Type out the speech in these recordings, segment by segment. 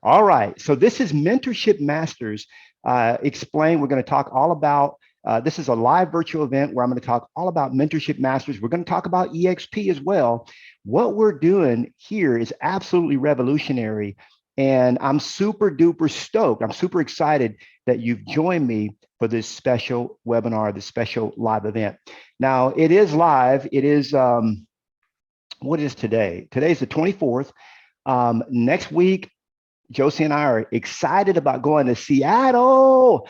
All right. So this is Mentorship Masters Explain. We're going to talk all about, this is a live virtual event where I'm going to talk all about Mentorship Masters. We're going to talk about EXP as well. What we're doing here is absolutely revolutionary. And I'm super duper stoked. I'm super excited that you've joined me for this special webinar, this special live event. Now, it is live. It is, what is today? Today's the 24th. Next week, Josie and I are excited about going to Seattle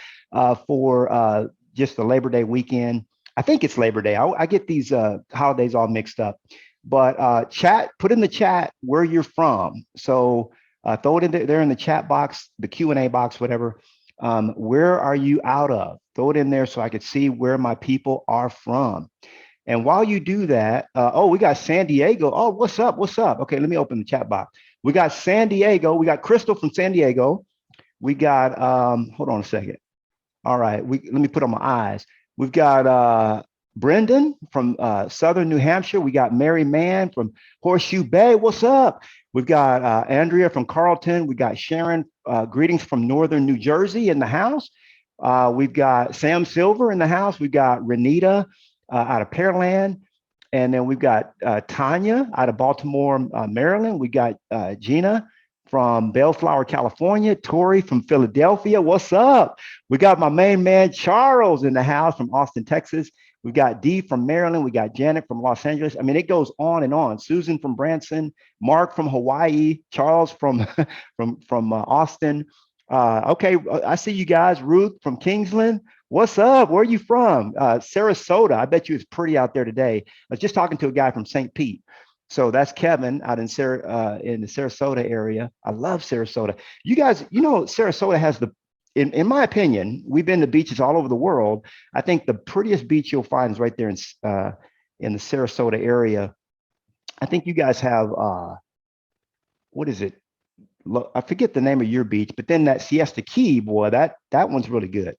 for just the Labor Day weekend. I think it's Labor Day. I get these holidays all mixed up. But put in the chat where you're from. So throw it in there in the chat box, the Q&A box, whatever. Where are you out of? Throw it in there so I could see where my people are from. And while you do that, oh, we got San Diego. Oh, what's up? What's up? Okay, let me open the chat box. We got San Diego. We got Crystal from San Diego. We got, hold on a second. All right, let me put on my eyes. We've got Brendan from Southern New Hampshire. We got Mary Mann from Horseshoe Bay. What's up? We've got Andrea from Carlton. We got Sharon, greetings from Northern New Jersey in the house. We've got Sam Silver in the house. We've got Renita out of Pearland. And then we've got Tanya out of Baltimore, Maryland. We got Gina from Bellflower, California. Tori from Philadelphia. What's up? We got my main man, Charles, in the house from Austin, Texas. We've got Dee from Maryland. We got Janet from Los Angeles. I mean, it goes on and on. Susan from Branson. Mark from Hawaii. Charles from, from Austin. Okay, I see you guys. Ruth from Kingsland. What's up? Where are you from? Sarasota. I bet you it's pretty out there today. I was just talking to a guy from St. Pete. So that's Kevin out in the Sarasota area. I love Sarasota. You guys, you know, Sarasota has in my opinion, we've been to beaches all over the world. I think the prettiest beach you'll find is right there in the Sarasota area. I think you guys have, what is it? I forget the name of your beach, but then that Siesta Key, boy, that one's really good.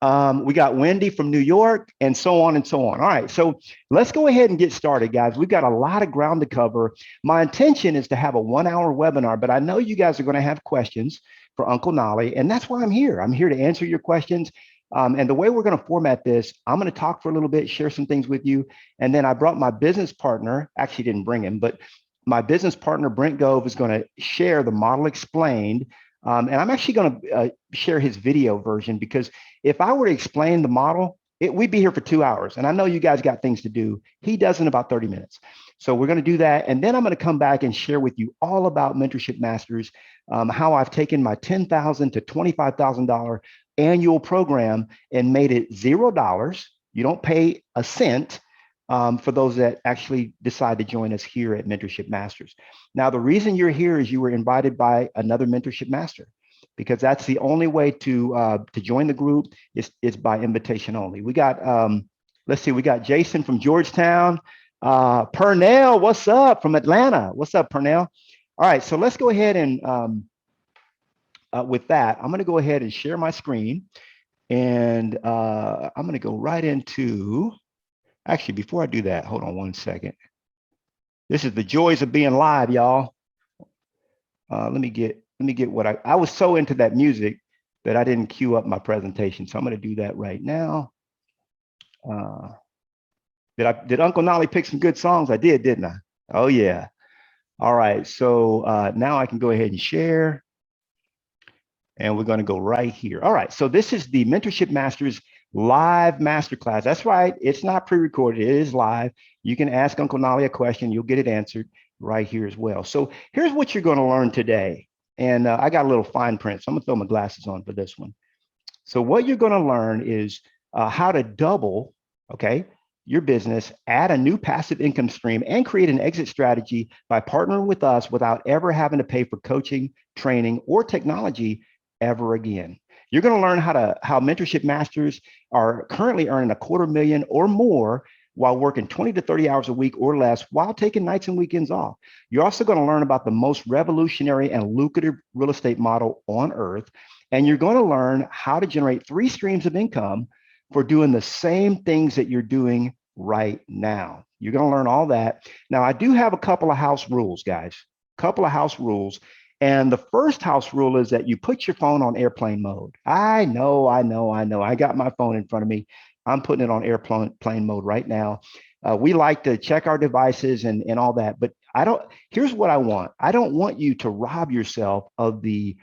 We got Wendy from New York and so on and so on. All right, so let's go ahead and get started, guys. We've got a lot of ground to cover. My intention is to have a 1-hour webinar, but I know you guys are going to have questions for Uncle Knolly, and that's why I'm here. I'm here to answer your questions. And the way we're going to format this, I'm going to talk for a little bit, share some things with you, and then I brought my business partner, actually didn't bring him, but my business partner, Brent Gove, is going to share the model explained. And I'm actually going to share his video version, because if I were to explain the model, we'd be here for 2 hours. And I know you guys got things to do. He does in about 30 minutes. So we're going to do that. And then I'm going to come back and share with you all about Mentorship Masters, how I've taken my $10,000 to $25,000 annual program and made it $0. You don't pay a cent. For those that actually decide to join us here at Mentorship Masters. Now, the reason you're here is you were invited by another Mentorship Master, because that's the only way to join the group is by invitation only. We got, let's see, we got Jason from Georgetown. Purnell, what's up, from Atlanta? What's up, Purnell? All right, so let's go ahead and with that, I'm going to go ahead and share my screen, and I'm going to go right into. Actually, before I do that, hold on one second. This is the joys of being live, y'all. Let me get what I was so into that music that I didn't queue up my presentation. So I'm going to do that right now. Did Uncle Knolly pick some good songs? I did, didn't I? Oh yeah. All right. So now I can go ahead and share. And we're going to go right here. All right. So this is the Mentorship Masters live masterclass. That's right. It's not pre-recorded. It is live. You can ask Uncle Knolly a question. You'll get it answered right here as well. So here's what you're going to learn today. And I got a little fine print, so I'm going to throw my glasses on for this one. So what you're going to learn is how to double, okay, your business, add a new passive income stream, and create an exit strategy by partnering with us without ever having to pay for coaching, training, or technology ever again. You're going to learn how Mentorship Masters are currently earning $250,000 or more while working 20 to 30 hours a week or less while taking nights and weekends off. You're also going to learn about the most revolutionary and lucrative real estate model on earth. And you're going to learn how to generate 3 streams of income for doing the same things that you're doing right now. You're going to learn all that. Now, I do have a couple of house rules, guys, couple of house rules. And the first house rule is that you put your phone on airplane mode. I know. I got my phone in front of me. I'm putting it on airplane mode right now. We like to check our devices and all that, but here's what I want. I don't want you to rob yourself of the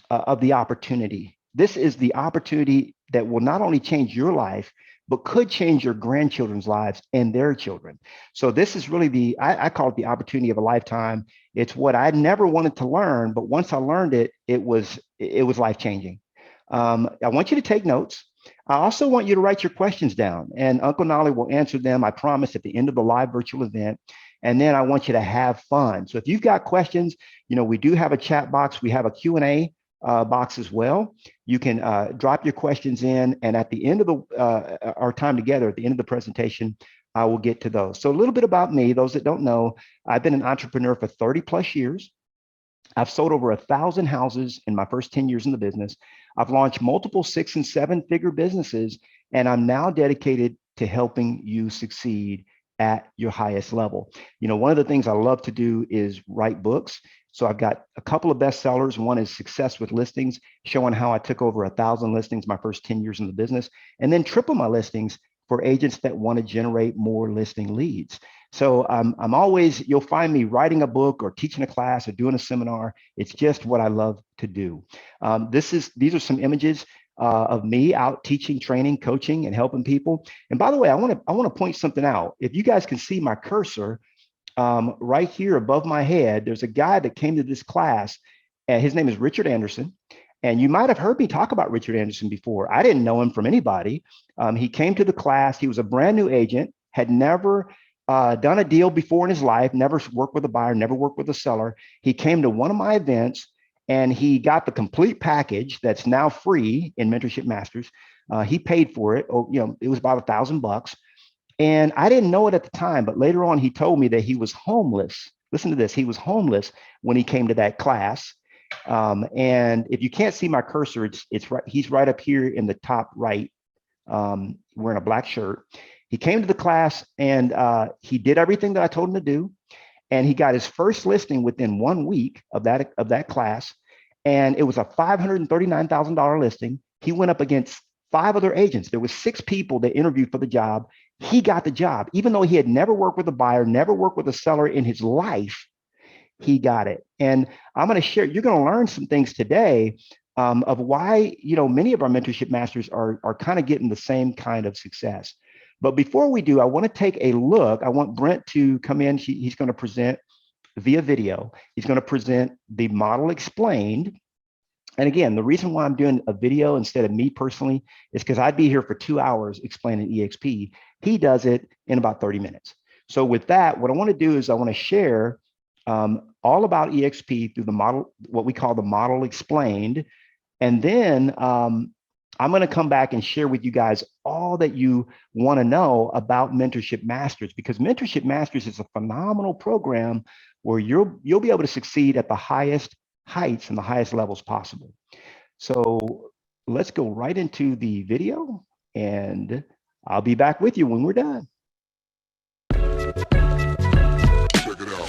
opportunity. This is the opportunity that will not only change your life, but could change your grandchildren's lives and their children. So this is really I call it the opportunity of a lifetime. It's what I never wanted to learn, but once I learned it, it was life-changing. I want you to take notes. I also want you to write your questions down, and Uncle Knolly will answer them, I promise, at the end of the live virtual event. And then I want you to have fun. So if you've got questions, we do have a chat box. We have a Q&A box as well. You can drop your questions in, and at the end of our time together, at the end of the presentation, I will get to those. So a little bit about me, those that don't know, I've been an entrepreneur for 30 plus years. I've sold over 1,000 houses in my first 10 years in the business. I've launched multiple 6- and 7-figure businesses, and I'm now dedicated to helping you succeed at your highest level. One of the things I love to do is write books. So I've got a couple of bestsellers. One is Success with Listings, showing how I took over 1,000 listings my first 10 years in the business, and then triple my listings for agents that want to generate more listing leads. So I'm always, you'll find me writing a book or teaching a class or doing a seminar. It's just what I love to do. These are some images of me out teaching, training, coaching, and helping people. And by the way, I want to point something out. If you guys can see my cursor right here above my head, there's a guy that came to this class, and his name is Richard Anderson. And you might have heard me talk about Richard Anderson before. I didn't know him from anybody. He came to the class. He was a brand new agent, had never done a deal before in his life, never worked with a buyer, never worked with a seller. He came to one of my events, and he got the complete package that's now free in Mentorship Masters. He paid for it. It was about $1,000. And I didn't know it at the time, but later on, he told me that he was homeless. Listen to this. He was homeless when he came to that class. And if you can't see my cursor, it's right. He's right up here in the top right, wearing a black shirt. He came to the class, and he did everything that I told him to do. And he got his first listing within 1 week of that class. And it was a $539,000 listing. He went up against 5 other agents. There was 6 people that interviewed for the job. He got the job, even though he had never worked with a buyer, never worked with a seller in his life. He got it. And I'm going to share, you're going to learn some things today of why, many of our mentorship masters are kind of getting the same kind of success. But before we do, I want to take a look. I want Brent to come in. He's going to present via video. He's going to present the model explained. And again, the reason why I'm doing a video instead of me personally is because I'd be here for 2 hours explaining EXP. He does it in about 30 minutes. So with that, what I want to do is I want to share all about EXP through the model, what we call the model explained. And then I'm going to come back and share with you guys all that you want to know about Mentorship Masters, because Mentorship Masters is a phenomenal program where you'll be able to succeed at the highest heights and the highest levels possible. So let's go right into the video, and I'll be back with you when we're done. Check it out.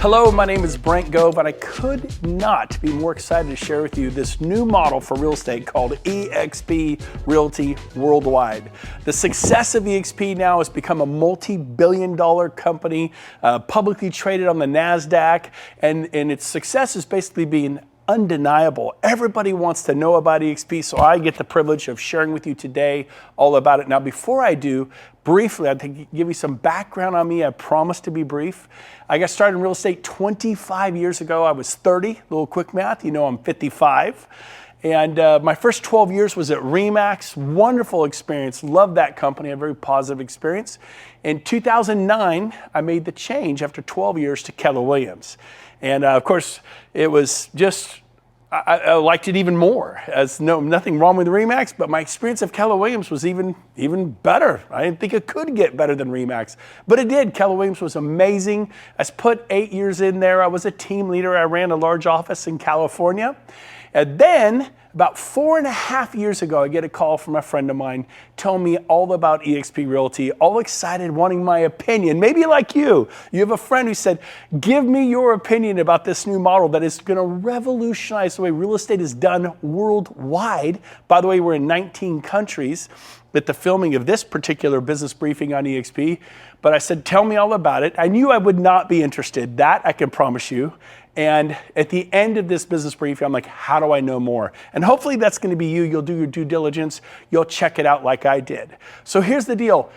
Hello, my name is Brent Gove, and I could not be more excited to share with you this new model for real estate called eXp Realty Worldwide. The success of eXp now has become a multi-billion-dollar company, publicly traded on the NASDAQ, and its success is basically being undeniable. Everybody wants to know about eXp, so I get the privilege of sharing with you today all about it. Now, before I do, briefly, I'd give you some background on me. I promise to be brief. I got started in real estate 25 years ago. I was 30, a little quick math, I'm 55. And my first 12 years was at RE/MAX. Wonderful experience. Loved that company, a very positive experience. In 2009, I made the change after 12 years to Knolly Williams. And of course, it was just, I liked it even more. As nothing wrong with RE/MAX, but my experience of Knolly Williams was even better. I didn't think it could get better than RE/MAX, but it did. Knolly Williams was amazing. I put 8 years in there. I was a team leader. I ran a large office in California. And then About 4.5 years ago, I get a call from a friend of mine telling me all about eXp Realty, all excited, wanting my opinion. Maybe like you have a friend who said, give me your opinion about this new model that is gonna revolutionize the way real estate is done worldwide. By the way, we're in 19 countries at the filming of this particular business briefing on eXp, but I said, tell me all about it. I knew I would not be interested, that I can promise you. And at the end of this business briefing, I'm like, how do I know more? And hopefully that's going to be you. You'll do your due diligence. You'll check it out like I did. So here's the deal.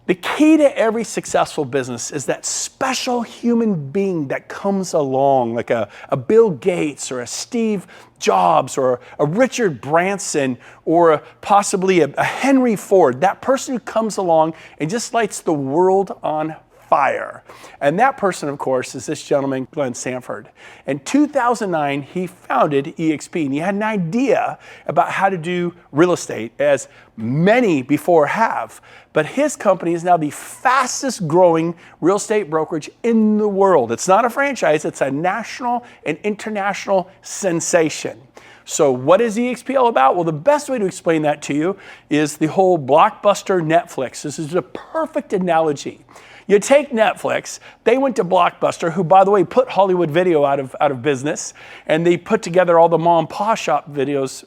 The key to every successful business is that special human being that comes along, like a Bill Gates or a Steve Jobs or a Richard Branson or possibly a Henry Ford. That person who comes along and just lights the world on fire. And that person, of course, is this gentleman, Glenn Sanford. In 2009, he founded eXp, and he had an idea about how to do real estate, as many before have. But his company is now the fastest growing real estate brokerage in the world. It's not a franchise, it's a national and international sensation. So what is eXp all about? Well, the best way to explain that to you is the whole Blockbuster Netflix. This is a perfect analogy. You take Netflix, they went to Blockbuster, who, by the way, put Hollywood Video out of business, and they put together all the mom and pop shop videos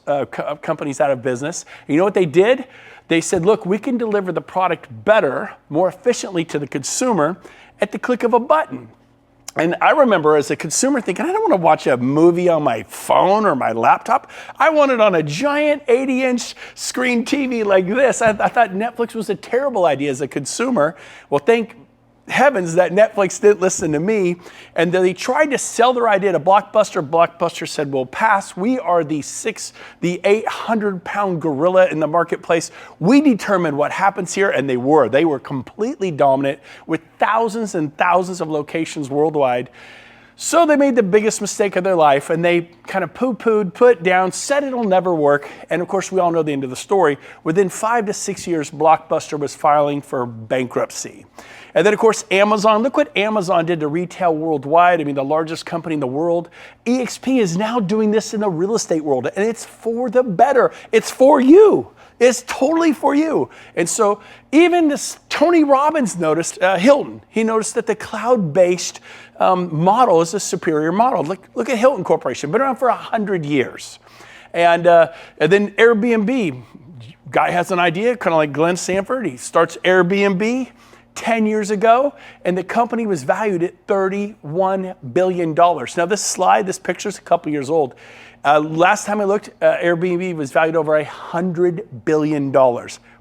companies out of business. And you know what they did? They said, look, we can deliver the product better, more efficiently to the consumer at the click of a button. And I remember as a consumer thinking, I don't want to watch a movie on my phone or my laptop. I want it on a giant 80-inch screen TV like this. I thought Netflix was a terrible idea as a consumer. Well, thank heavens that Netflix didn't listen to me, and they tried to sell their idea to Blockbuster. Blockbuster said, we'll pass. We are the 800-pound gorilla in the marketplace. We determine what happens here, and they were completely dominant with thousands and thousands of locations worldwide. So they made the biggest mistake of their life, and they kind of poo-pooed, put down, said it'll never work. And of course, we all know the end of the story. Within 5 to 6 years, Blockbuster was filing for bankruptcy. And then, of course, Amazon. Look what Amazon did to retail worldwide. I mean, the largest company in the world. eXp is now doing this in the real estate world, and it's for the better. It's for you. It's totally for you. And so even this Tony Robbins noticed, Hilton, he noticed that the cloud-based model is a superior model. Look at Hilton Corporation, been around for 100 years. And then Airbnb, guy has an idea, kind of like Glenn Sanford. He starts Airbnb 10 years ago, and the company was valued at $31 billion. Now this picture is a couple years old. Last time I looked, Airbnb was valued over $100 billion.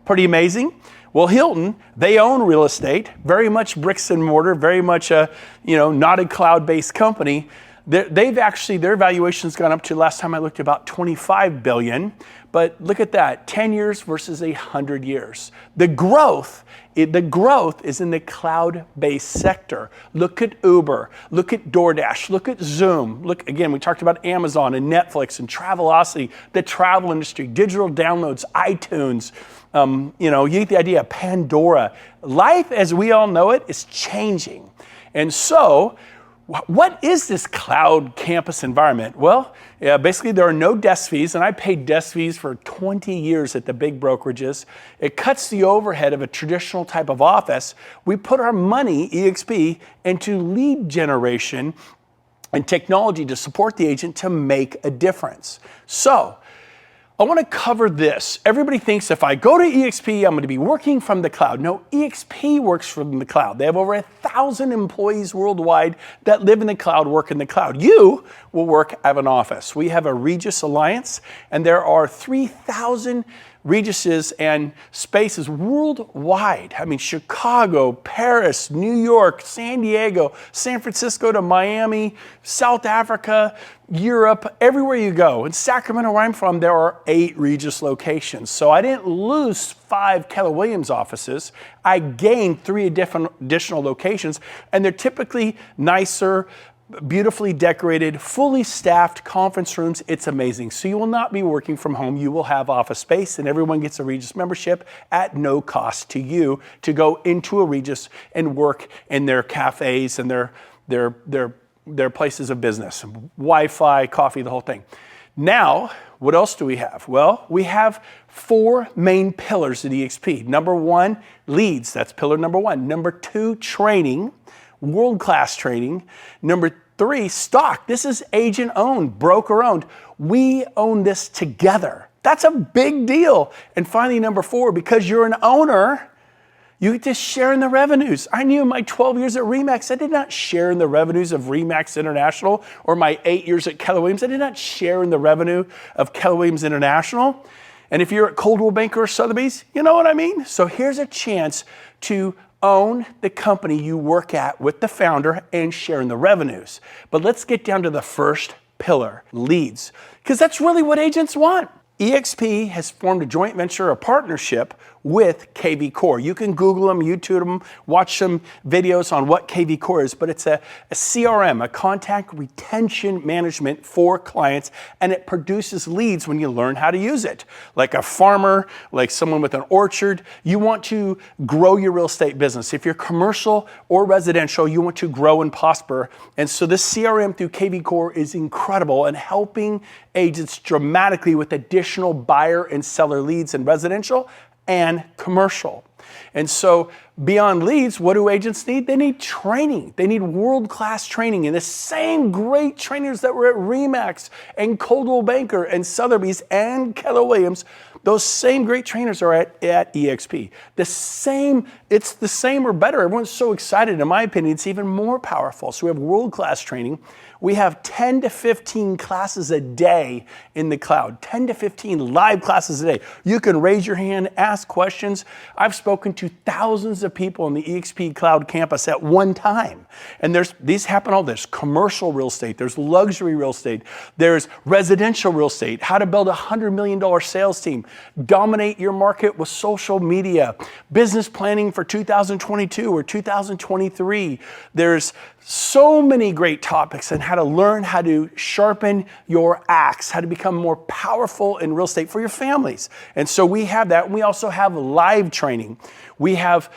Pretty amazing. Well, Hilton, they own real estate, very much bricks and mortar, very much not a cloud-based company. Their valuation's gone up to, last time I looked, about $25 billion. But look at that, 10 years versus 100 years. The growth is in the cloud-based sector. Look at Uber, look at DoorDash, look at Zoom. Look, again, we talked about Amazon and Netflix and Travelocity, the travel industry, digital downloads, iTunes. You get the idea, Pandora. Life as we all know it is changing. And so, what is this cloud campus environment? Well, basically there are no desk fees, and I paid desk fees for 20 years at the big brokerages. It cuts the overhead of a traditional type of office. We put our money, eXp, into lead generation and technology to support the agent to make a difference. So, I want to cover this. Everybody thinks if I go to eXp, I'm going to be working from the cloud. No, eXp works from the cloud. They have over 1,000 employees worldwide that live in the cloud, work in the cloud. You will work at an office. We have a Regus Alliance, and there are 3,000 Reguses and spaces worldwide. I mean, Chicago, Paris, New York, San Diego, San Francisco to Miami, South Africa, Europe, everywhere you go. In Sacramento, where I'm from, there are 8 Regus locations. So I didn't lose 5 Keller Williams offices. I gained 3 additional locations, and they're typically nicer, beautifully decorated, fully staffed conference rooms. It's amazing. So you will not be working from home. You will have office space, and everyone gets a Regus membership at no cost to you to go into a Regus and work in their cafes and their places of business, Wi-Fi, coffee, the whole thing. Now, what else do we have? Well, we have 4 main pillars at EXP. Number 1, leads. That's pillar number 1. Number 2, training, world-class training. Number 3, stock. This is agent-owned, broker-owned. We own this together. That's a big deal. And finally, number 4, because you're an owner, you get to share in the revenues. I knew in my 12 years at RE/MAX, I did not share in the revenues of RE/MAX International, or my 8 years at Keller Williams, I did not share in the revenue of Keller Williams International. And if you're at Coldwell Banker or Sotheby's, you know what I mean? So here's a chance to own the company you work at with the founder and share in the revenues. But let's get down to the first pillar, leads, because that's really what agents want. EXP has formed a joint venture, a partnership with KV Core. You can Google them, YouTube them, watch some videos on what KV Core is, but it's a CRM, a contact retention management for clients, and it produces leads when you learn how to use it. Like a farmer, like someone with an orchard, you want to grow your real estate business. If you're commercial or residential, you want to grow and prosper. And so this CRM through KV Core is incredible and helping agents dramatically with additional buyer and seller leads in residential and commercial. And so beyond leads, what do agents need? They need training. They need world-class training. And the same great trainers that were at RE/MAX and Coldwell Banker and Sotheby's and Keller Williams, those same great trainers are at EXP. It's the same or better. Everyone's so excited. In my opinion, it's even more powerful. So we have world-class training. We have 10 to 15 classes a day in the cloud, 10 to 15 live classes a day. You can raise your hand, ask questions. I've spoken to thousands of people on the EXP Cloud campus at one time. And these happen all this, commercial real estate, there's luxury real estate, there's residential real estate, how to build a $100 million sales team, dominate your market with social media, business planning for 2022 or 2023. There's so many great topics on how to learn how to sharpen your axe, how to become more powerful in real estate for your families. And so we have that. And we also have live training. We have,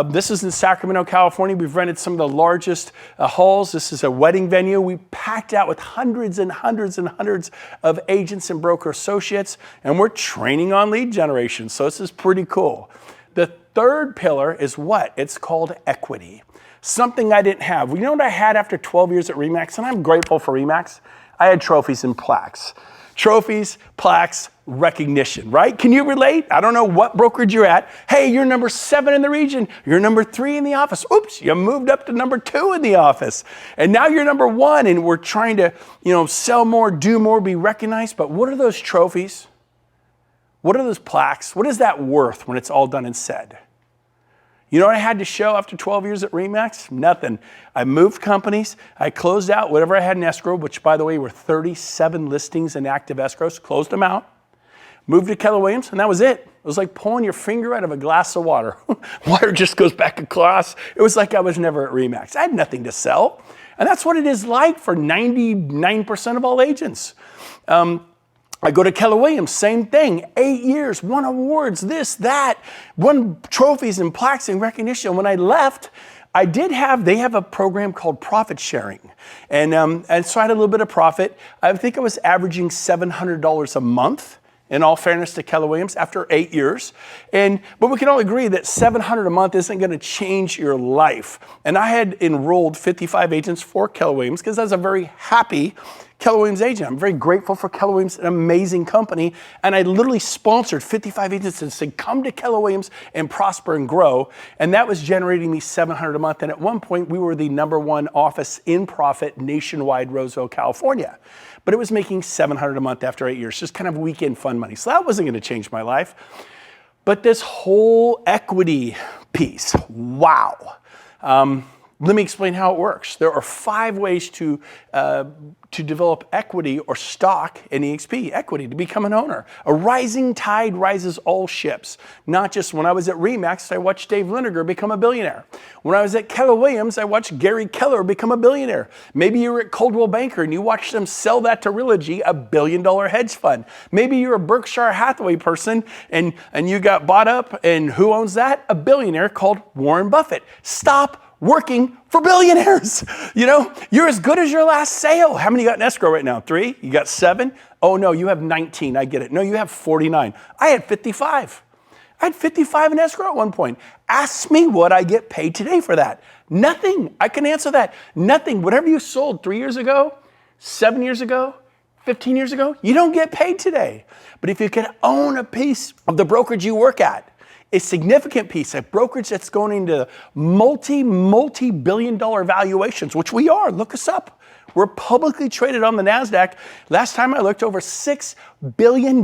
this is in Sacramento, California. We've rented some of the largest halls. This is a wedding venue. We packed out with hundreds and hundreds and hundreds of agents and broker associates, and we're training on lead generation. So this is pretty cool. The third pillar is what? It's called equity. Something I didn't have. You know what I had after 12 years at RE/MAX? And I'm grateful for RE/MAX. I had trophies and plaques. Trophies, plaques, recognition, right? Can you relate? I don't know what brokerage you're at. Hey, you're number 7 in the region. You're number 3 in the office. Oops, you moved up to number 2 in the office. And now you're number 1 and we're trying to, sell more, do more, be recognized. But what are those trophies? What are those plaques? What is that worth when it's all done and said? You know what I had to show after 12 years at RE/MAX? Nothing. I moved companies. I closed out whatever I had in escrow, which, by the way, were 37 listings in active escrows. Closed them out. Moved to Keller Williams, and that was it. It was like pulling your finger out of a glass of water. Water just goes back across. It was like I was never at RE/MAX. I had nothing to sell. And that's what it is like for 99% of all agents. I go to Keller Williams, same thing, 8 years, won awards, this, that, won trophies and plaques and recognition. When I left, they have a program called profit sharing. And so I had a little bit of profit. I think I was averaging $700 a month, in all fairness to Keller Williams, after 8 years. But we can all agree that $700 a month isn't gonna change your life. And I had enrolled 55 agents for Keller Williams because I was a very happy Keller Williams agent. I'm very grateful for Keller Williams, an amazing company. And I literally sponsored 55 agents and said, come to Keller Williams and prosper and grow. And that was generating me $700 a month. And at one point, we were the #1 office in profit nationwide, Roseville, California. But it was making $700 a month after 8 years, just kind of weekend fun money. So that wasn't gonna change my life. But this whole equity piece, wow. Let me explain how it works. There are 5 ways to develop equity or stock in EXP, equity, to become an owner. A rising tide rises all ships. Not just when I was at RE/MAX, I watched Dave Liniger become a billionaire. When I was at Keller Williams, I watched Gary Keller become a billionaire. Maybe you were at Coldwell Banker and you watched them sell that to Realogy, a $1 billion hedge fund. Maybe you're a Berkshire Hathaway person and you got bought up, and who owns that? A billionaire called Warren Buffett. Stop working for billionaires. You're as good as your last sale. How many you got in escrow right now? 3? You got 7? Oh no, you have 19, I get it. No, you have 49. I had 55. I had 55 in escrow at one point. Ask me what I get paid today for that. Nothing. I can answer that. Nothing. Whatever you sold 3 years ago, 7 years ago, 15 years ago, you don't get paid today. But if you can own a piece of the brokerage you work at, a significant piece, a brokerage that's going into multi-billion dollar valuations, which we are, look us up. We're publicly traded on the NASDAQ. Last time I looked, over $6 billion,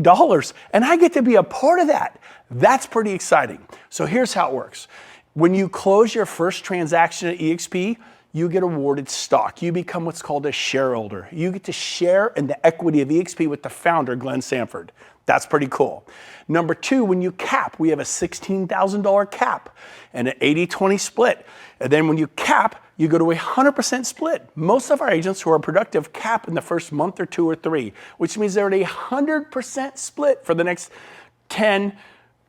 and I get to be a part of that. That's pretty exciting. So here's how it works. When you close your first transaction at eXp, you get awarded stock. You become what's called a shareholder. You get to share in the equity of eXp with the founder, Glenn Sanford. That's pretty cool. Number two, when you cap, we have a $16,000 cap and an 80-20 split. And then when you cap, you go to a 100% split. Most of our agents who are productive cap in the first month or 2 or 3, which means they're at a 100% split for the next 10,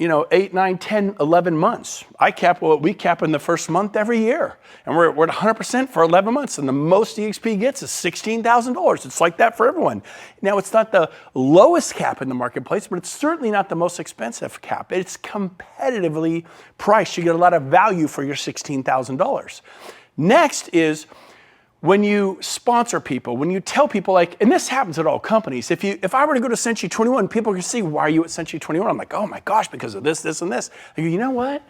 8, 9, 10, 11 months. We cap in the first month every year. And we're at 100% for 11 months. And the most eXp gets is $16,000. It's like that for everyone. Now, it's not the lowest cap in the marketplace, but it's certainly not the most expensive cap. It's competitively priced. You get a lot of value for your $16,000. Next is when you sponsor people, when you tell people and this happens at all companies, if I were to go to Century 21, people can see, why are you at Century 21? I'm like, oh my gosh, because of this, this, and this. I go, you know what?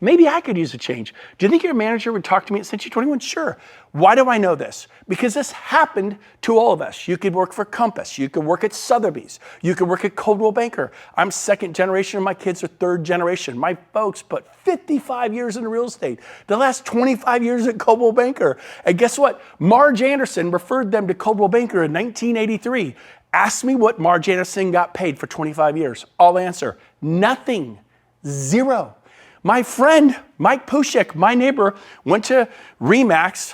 Maybe I could use a change. Do you think your manager would talk to me at Century 21? Sure. Why do I know this? Because this happened to all of us. You could work for Compass. You could work at Sotheby's. You could work at Coldwell Banker. I'm second generation, and my kids are third generation. My folks put 55 years into real estate. The last 25 years at Coldwell Banker. And guess what? Marge Anderson referred them to Coldwell Banker in 1983. Ask me what Marge Anderson got paid for 25 years. I'll answer. Nothing. Zero. My friend, Mike Pushek, my neighbor, went to RE/MAX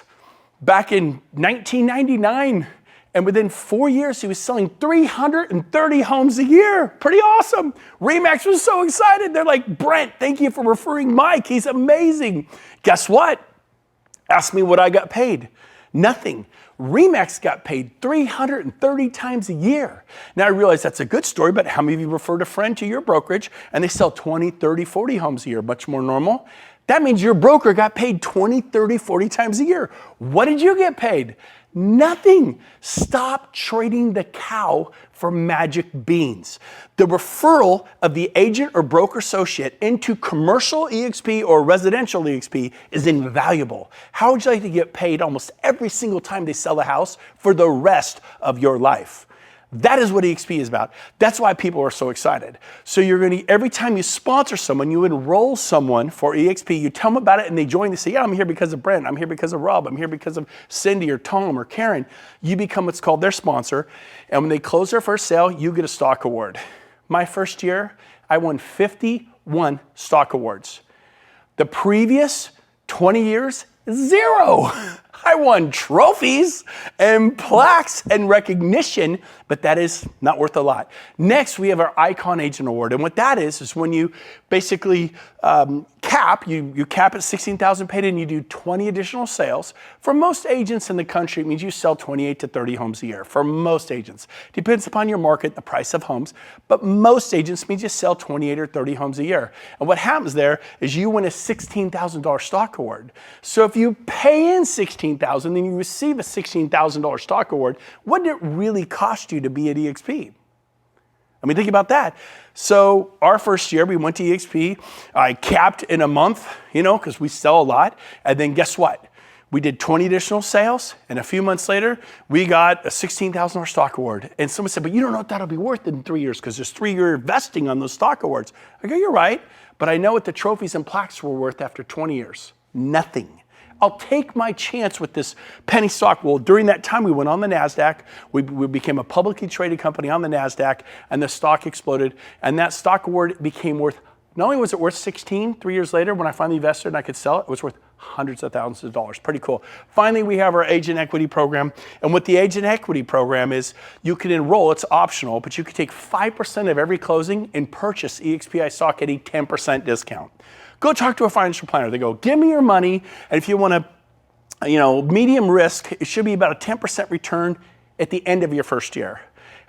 back in 1999. And within 4 years, he was selling 330 homes a year. Pretty awesome. RE/MAX was so excited. They're like, Brent, thank you for referring Mike. He's amazing. Guess what? Ask me what I got paid. Nothing. RE/MAX got paid 330 times a year. Now I realize that's a good story, but how many of you referred a friend to your brokerage and they sell 20, 30, 40 homes a year, much more normal? That means your broker got paid 20, 30, 40 times a year. What did you get paid? Nothing. Stop trading the cow for magic beans. The referral of the agent or broker associate into commercial eXp or residential eXp is invaluable. How would you like to get paid almost every single time they sell a house for the rest of your life? That is what eXp is about. That's why people are so excited. So every time you sponsor someone, you enroll someone for eXp, you tell them about it and they join, they say, yeah, I'm here because of Brent, I'm here because of Rob, I'm here because of Cindy or Tom or Karen. You become what's called their sponsor. And when they close their first sale, you get a stock award. My first year, I won 51 stock awards. The previous 20 years, 0. I won trophies and plaques and recognition, but that is not worth a lot. Next, we have our Icon Agent Award. And what that is when you basically cap, you cap at $16,000 paid and you do 20 additional sales. For most agents in the country, it means you sell 28 to 30 homes a year. For most agents. Depends upon your market, the price of homes, but most agents means you sell 28 or 30 homes a year. And what happens there is you win a $16,000 stock award. So if you pay in $16,000, then you receive a $16,000 stock award. What did it really cost you to be at eXp? I mean, think about that. So our first year, we went to eXp. I capped in a month, because we sell a lot. And then guess what? We did 20 additional sales. And a few months later, we got a $16,000 stock award. And someone said, but you don't know what that'll be worth in 3 years because there's 3-year vesting on those stock awards. I go, you're right. But I know what the trophies and plaques were worth after 20 years. Nothing. I'll take my chance with this penny stock. Well, during that time, we went on the NASDAQ. We became a publicly traded company on the NASDAQ, and the stock exploded. And that stock award became worth, not only was it worth 16 3 years later when I finally invested and I could sell it, it was worth hundreds of thousands of dollars. Pretty cool. Finally, we have our agent equity program. And what the agent equity program is, you can enroll, it's optional, but you can take 5% of every closing and purchase EXPI stock at a 10% discount. Go talk to a financial planner. They go, give me your money. And if you want to, medium risk, it should be about a 10% return at the end of your first year.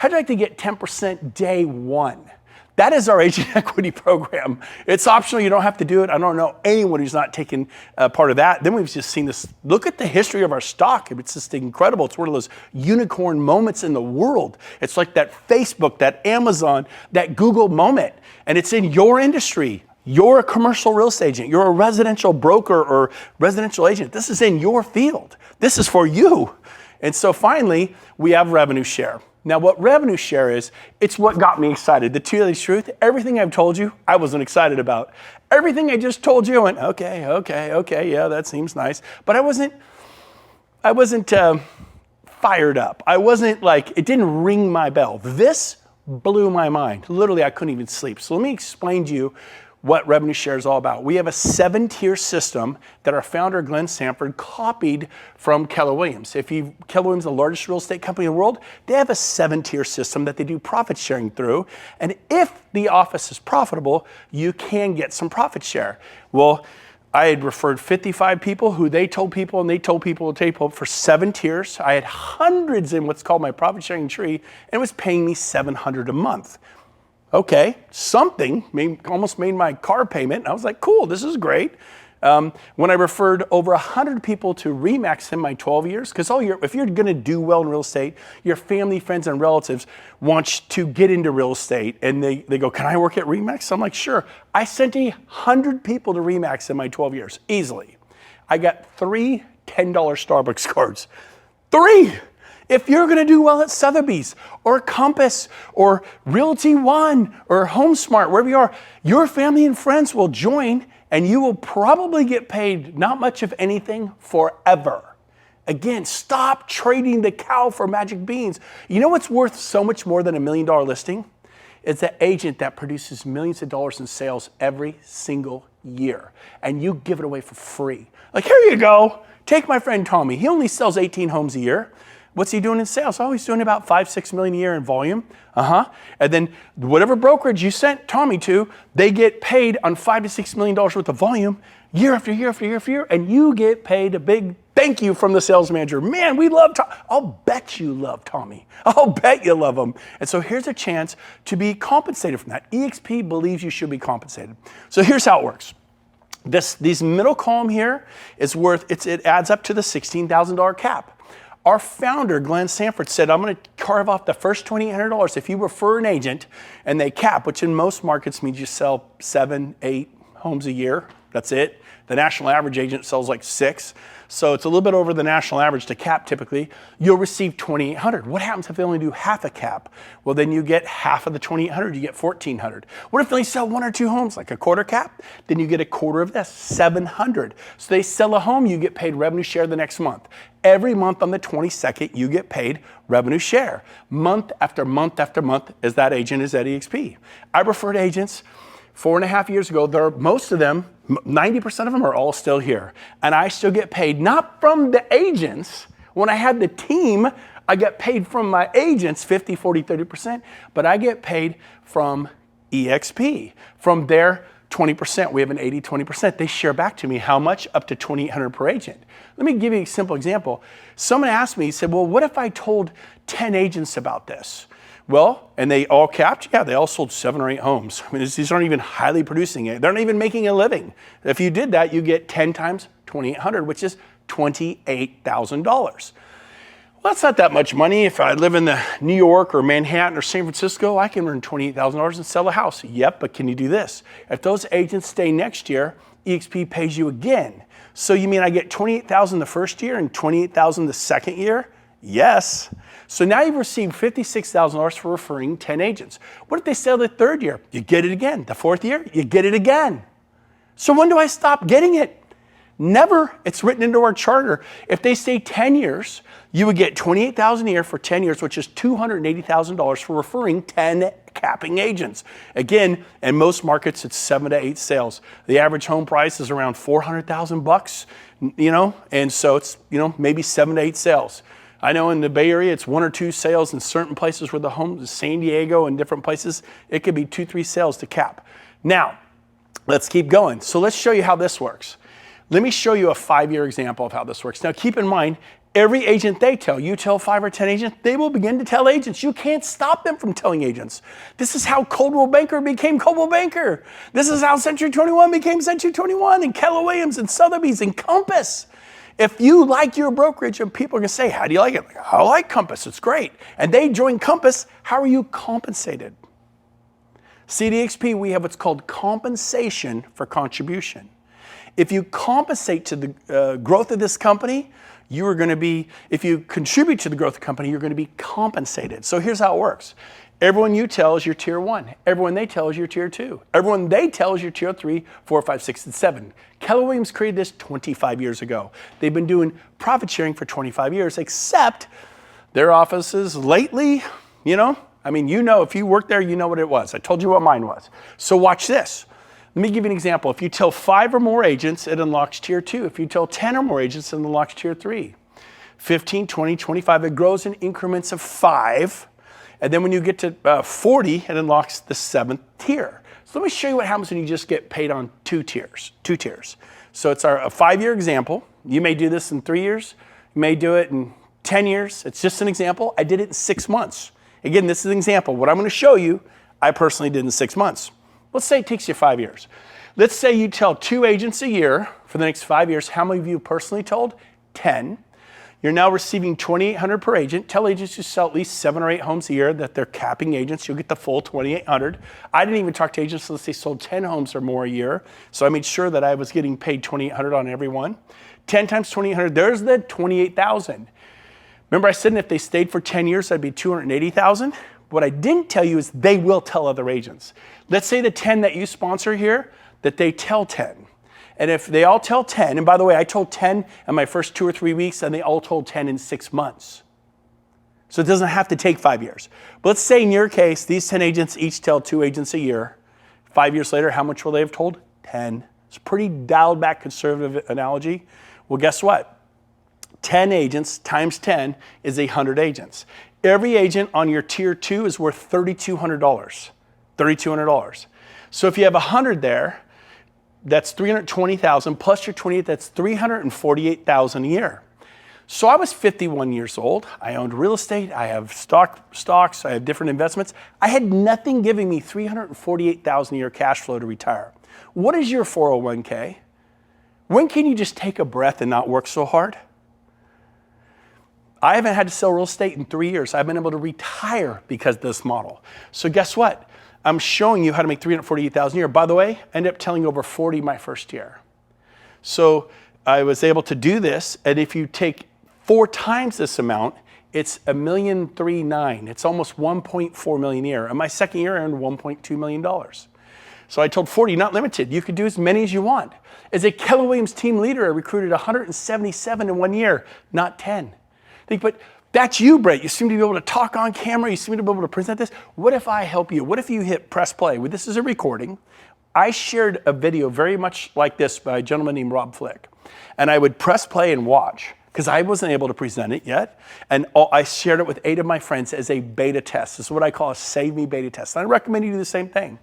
How'd you like to get 10% day one? That is our agent equity program. It's optional. You don't have to do it. I don't know anyone who's not taken part of that. Then we've just seen this. Look at the history of our stock. It's just incredible. It's one of those unicorn moments in the world. It's like that Facebook, that Amazon, that Google moment. And it's in your industry. You're a commercial real estate agent. You're a residential broker or residential agent. This is in your field. This is for you. And so finally, we have revenue share. Now, what revenue share is, it's what got me excited. The truth, everything I've told you, I wasn't excited about. Everything I just told you, I went, okay, yeah, that seems nice. But I wasn't fired up. I wasn't like, it didn't ring my bell. This blew my mind. Literally, I couldn't even sleep. So let me explain to you what revenue share is all about. We have a 7-tier system that our founder, Glenn Sanford, copied from Keller Williams. Keller Williams, the largest real estate company in the world, they have a 7-tier system that they do profit sharing through. And if the office is profitable, you can get some profit share. Well, I had referred 55 people who they told people, and they told people for 7 tiers. I had hundreds in what's called my profit sharing tree, and it was paying me $700 a month. Okay, something almost made my car payment. I was like, cool, this is great. When I referred over 100 people to RE/MAX in my 12 years, because if you're gonna do well in real estate, your family, friends, and relatives want to get into real estate, and they go, can I work at RE/MAX? I'm like, sure. I sent 100 people to RE/MAX in my 12 years, easily. I got 3 $10 Starbucks cards. 3! If you're gonna do well at Sotheby's or Compass or Realty One or HomeSmart, wherever you are, your family and friends will join, and you will probably get paid not much of anything forever. Again, stop trading the cow for magic beans. You know what's worth so much more than $1 million listing? It's the agent that produces millions of dollars in sales every single year, and you give it away for free. Like, here you go. Take my friend Tommy. He only sells 18 homes a year. What's he doing in sales? Oh, he's doing about 5-6 million a year in volume. And then whatever brokerage you sent Tommy to, they get paid on $5 to $6 million worth of volume year after year after year after year, and you get paid a big thank you from the sales manager. Man, we love Tommy. I'll bet you love Tommy. I'll bet you love him. And so here's a chance to be compensated from that. EXP believes you should be compensated. So here's how it works. These middle column here is worth, it adds up to the $16,000 cap. Our founder, Glenn Sanford, said, I'm going to carve off the first $2,800 if you refer an agent and they cap, which in most markets means you sell 7, 8 homes a year. That's it. The national average agent sells like 6. So it's a little bit over the national average to cap typically. You'll receive $2,800. What happens if they only do half a cap? Well, then you get half of the $2,800, you get $1,400. What if they only sell 1 or 2 homes, like a quarter cap? Then you get a quarter of this, $700. So they sell a home, you get paid revenue share the next month. Every month on the 22nd, you get paid revenue share. Month after month after month, as that agent is at EXP. I referred agents 4.5 years ago. Most of them, 90% of them are all still here. And I still get paid, not from the agents. When I had the team, I get paid from my agents, 50, 40, 30%, but I get paid from EXP, from their 20%. We have an 80-20%. They share back to me how much? Up to $2,800 per agent. Let me give you a simple example. Someone asked me, he said, well, what if I told 10 agents about this? Well, and they all capped? Yeah, they all sold 7 or 8 homes. I mean, these aren't even highly producing it. They're not even making a living. If you did that, you get 10 times $2,800, which is $28,000. Well, that's not that much money. If I live in the New York or Manhattan or San Francisco, I can earn $28,000 and sell a house. Yep, but can you do this? If those agents stay next year, EXP pays you again. So you mean I get $28,000 the first year and $28,000 the second year? Yes. So now you've received $56,000 for referring 10 agents. What if they sell the third year? You get it again. The fourth year, you get it again. So when do I stop getting it? Never. It's written into our charter. If they stay 10 years, you would get $28,000 a year for 10 years, which is $280,000 for referring 10 capping agents. Again, in most markets, it's 7 to 8 sales. The average home price is around $400,000, and so it's, maybe 7 to 8 sales. I know in the Bay Area, it's 1 or 2 sales in certain places where the homes, San Diego and different places, it could be 2, 3 sales to cap. Now, let's keep going. So let's show you how this works. Let me show you a 5-year example of how this works. Now, keep in mind, Every agent they tell, you tell 5 or 10 agents, they will begin to tell agents. You can't stop them from telling agents. This is how Coldwell Banker became Coldwell Banker. This is how Century 21 became Century 21, and Keller Williams and Sotheby's and Compass. If you like your brokerage, and people are going to say, how do you like it? Like, I like Compass, it's great. And they join Compass, how are you compensated? CDXP, we have what's called compensation for contribution. If you compensate to the growth of this company, you are going to be, if you contribute to the growth of the company, you're going to be compensated. So here's how it works. Everyone you tell is your tier 1. Everyone they tell is your tier 2. Everyone they tell is your tier 3, 4, 5, 6, and 7. Keller Williams created this 25 years ago. They've been doing profit sharing for 25 years, except their offices lately, if you work there, you know what it was. I told you what mine was. So watch this. Let me give you an example. If you tell 5 or more agents, it unlocks tier 2. If you tell 10 or more agents, it unlocks tier 3. 15, 20, 25, it grows in increments of 5. And then when you get to 40, it unlocks the 7th tier. So let me show you what happens when you just get paid on 2 tiers. So it's a 5-year example. You may do this in 3 years. You may do it in 10 years. It's just an example. I did it in 6 months. Again, this is an example. What I'm going to show you, I personally did in 6 months. Let's say it takes you 5 years. Let's say you tell 2 agents a year for the next 5 years. How many of you personally told? 10. You're now receiving $2,800 per agent. Tell agents to sell at least 7 or 8 homes a year that they're capping agents. You'll get the full $2,800. I didn't even talk to agents unless they sold 10 homes or more a year. So I made sure that I was getting paid $2,800 on every one. 10 times $2,800, there's the $28,000. Remember I said if they stayed for 10 years, that'd be $280,000. What I didn't tell you is they will tell other agents. Let's say the 10 that you sponsor here, that they tell 10. And if they all tell 10, and by the way, I told 10 in my first 2 or 3 weeks, and they all told 10 in 6 months. So it doesn't have to take 5 years. But let's say in your case, these 10 agents each tell 2 agents a year. 5 years later, how much will they have told? 10. It's a pretty dialed back conservative analogy. Well, guess what? 10 agents times 10 is 100 agents. Every agent on your tier 2 is worth $3,200. $3,200. So if you have 100 there, that's $320,000 plus your 28, that's $348,000 a year. So I was 51 years old. I owned real estate. I have stocks. I have different investments. I had nothing giving me $348,000 a year cash flow to retire. What is your 401k? When can you just take a breath and not work so hard? I haven't had to sell real estate in 3 years. I've been able to retire because of this model. So guess what? I'm showing you how to make $348,000 a year. By the way, I ended up telling over 40 my first year. So I was able to do this, and if you take 4 times this amount, it's $1.39 million. It's almost $1.4 million a year. And my second year, I earned $1.2 million. So I told 40, not limited. You could do as many as you want. As a Keller Williams team leader, I recruited 177 in 1 year, not 10. But that's you, Brett. You seem to be able to talk on camera. You seem to be able to present this. What if I help you? What if you hit press play? Well, this is a recording. I shared a video very much like this by a gentleman named Rob Flick. And I would press play and watch because I wasn't able to present it yet. And I shared it with 8 of my friends as a beta test. This is what I call a Save Me beta test. And I recommend you do the same thing.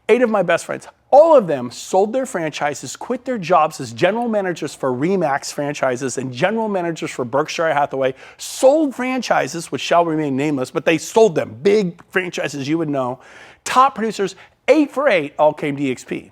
8 of my best friends, all of them sold their franchises, quit their jobs as general managers for RE/MAX franchises and general managers for Berkshire Hathaway, sold franchises, which shall remain nameless, but they sold them, big franchises you would know. Top producers, 8 for 8, all came to EXP.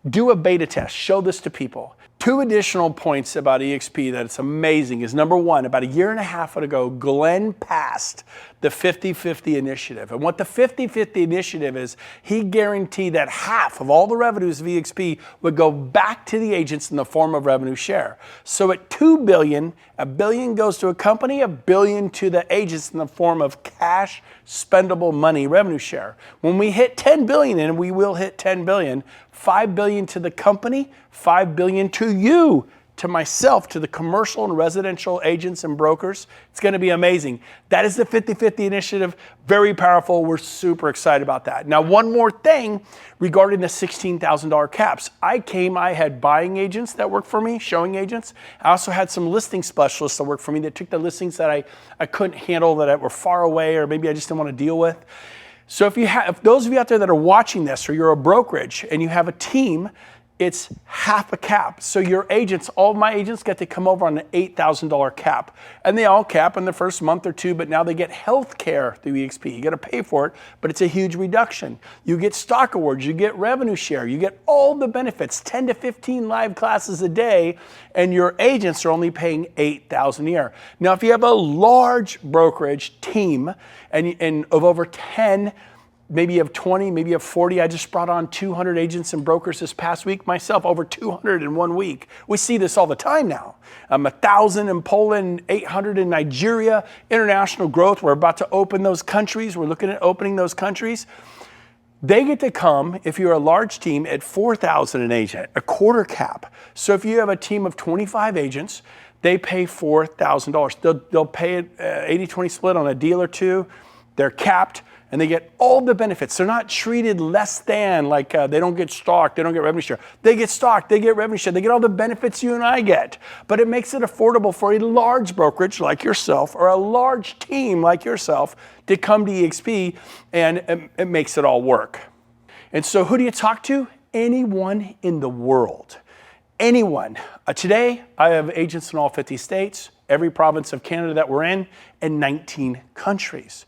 Do a beta test, show this to people. 2 additional points about EXP that it's amazing is number 1, about 1.5 years ago, Glenn passed the 50-50 initiative. And what the 50-50 initiative is, he guaranteed that half of all the revenues of EXP would go back to the agents in the form of revenue share. So at $2 billion, $1 billion goes to a company, $1 billion to the agents in the form of cash, spendable money, revenue share. When we hit 10 billion, and we will hit 10 billion, 5 billion to the company, 5 billion to you, to myself, to the commercial and residential agents and brokers. It's going to be amazing. That is the 50-50 initiative. Very powerful. We're super excited about that. Now, one more thing regarding the $16,000 caps. I had buying agents that worked for me, showing agents. I also had some listing specialists that worked for me that took the listings that I couldn't handle, that were far away, or maybe I just didn't want to deal with. So if those of you out there that are watching this, or you're a brokerage and you have a team, it's half a cap. So your agents, all of my agents get to come over on an $8,000 cap. And they all cap in the first month or two, but now they get health care through EXP. You got to pay for it, but it's a huge reduction. You get stock awards, you get revenue share, you get all the benefits, 10 to 15 live classes a day, and your agents are only paying $8,000 a year. Now, if you have a large brokerage team and of over 10, maybe you have 20, maybe you have 40. I just brought on 200 agents and brokers this past week myself, over 200 in 1 week. We see this all the time now. 1,000 in Poland, 800 in Nigeria, international growth. We're about to open those countries. We're looking at opening those countries. They get to come, if you're a large team, at $4,000 an agent, a quarter cap. So if you have a team of 25 agents, they pay $4,000. They'll pay it 80-20 split on a deal or two. They're capped. And they get all the benefits. They're not treated less than, like they don't get stock, they don't get revenue share. They get stock, they get revenue share, they get all the benefits you and I get. But it makes it affordable for a large brokerage like yourself or a large team like yourself to come to EXP, and it makes it all work. And so who do you talk to? Anyone in the world. Anyone. Today, I have agents in all 50 states, every province of Canada that we're in, and 19 countries.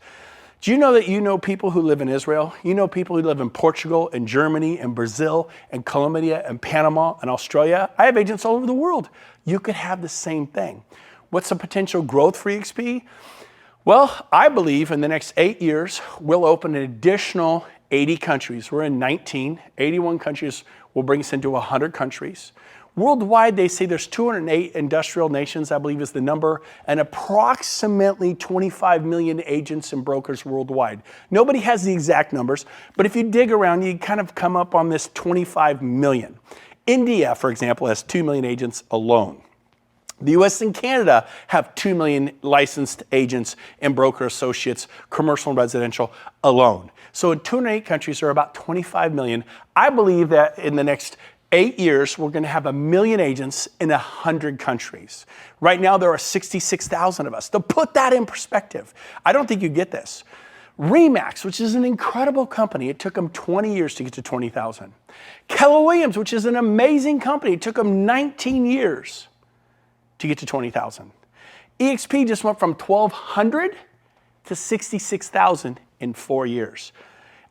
Do you know that you know people who live in Israel? You know people who live in Portugal and Germany and Brazil and Colombia and Panama and Australia? I have agents all over the world. You could have the same thing. What's the potential growth for EXP? Well, I believe in the next 8 years, we'll open an additional 80 countries. We're in 19, 81 countries will bring us into 100 countries. Worldwide, they say there's 208 industrial nations, I believe is the number, and approximately 25 million agents and brokers worldwide. Nobody has the exact numbers, but if you dig around, you kind of come up on this 25 million. India, for example, has 2 million agents alone. The US and Canada have 2 million licensed agents and broker associates, commercial and residential alone. So in 208 countries, there are about 25 million. I believe that in the next 8 years, we're going to have 1 million agents in 100 countries. Right now, there are 66,000 of us. To put that in perspective, I don't think you get this. RE/MAX, which is an incredible company, it took them 20 years to get to 20,000. Knolly Williams, which is an amazing company, it took them 19 years to get to 20,000. EXP just went from 1,200 to 66,000 in 4 years.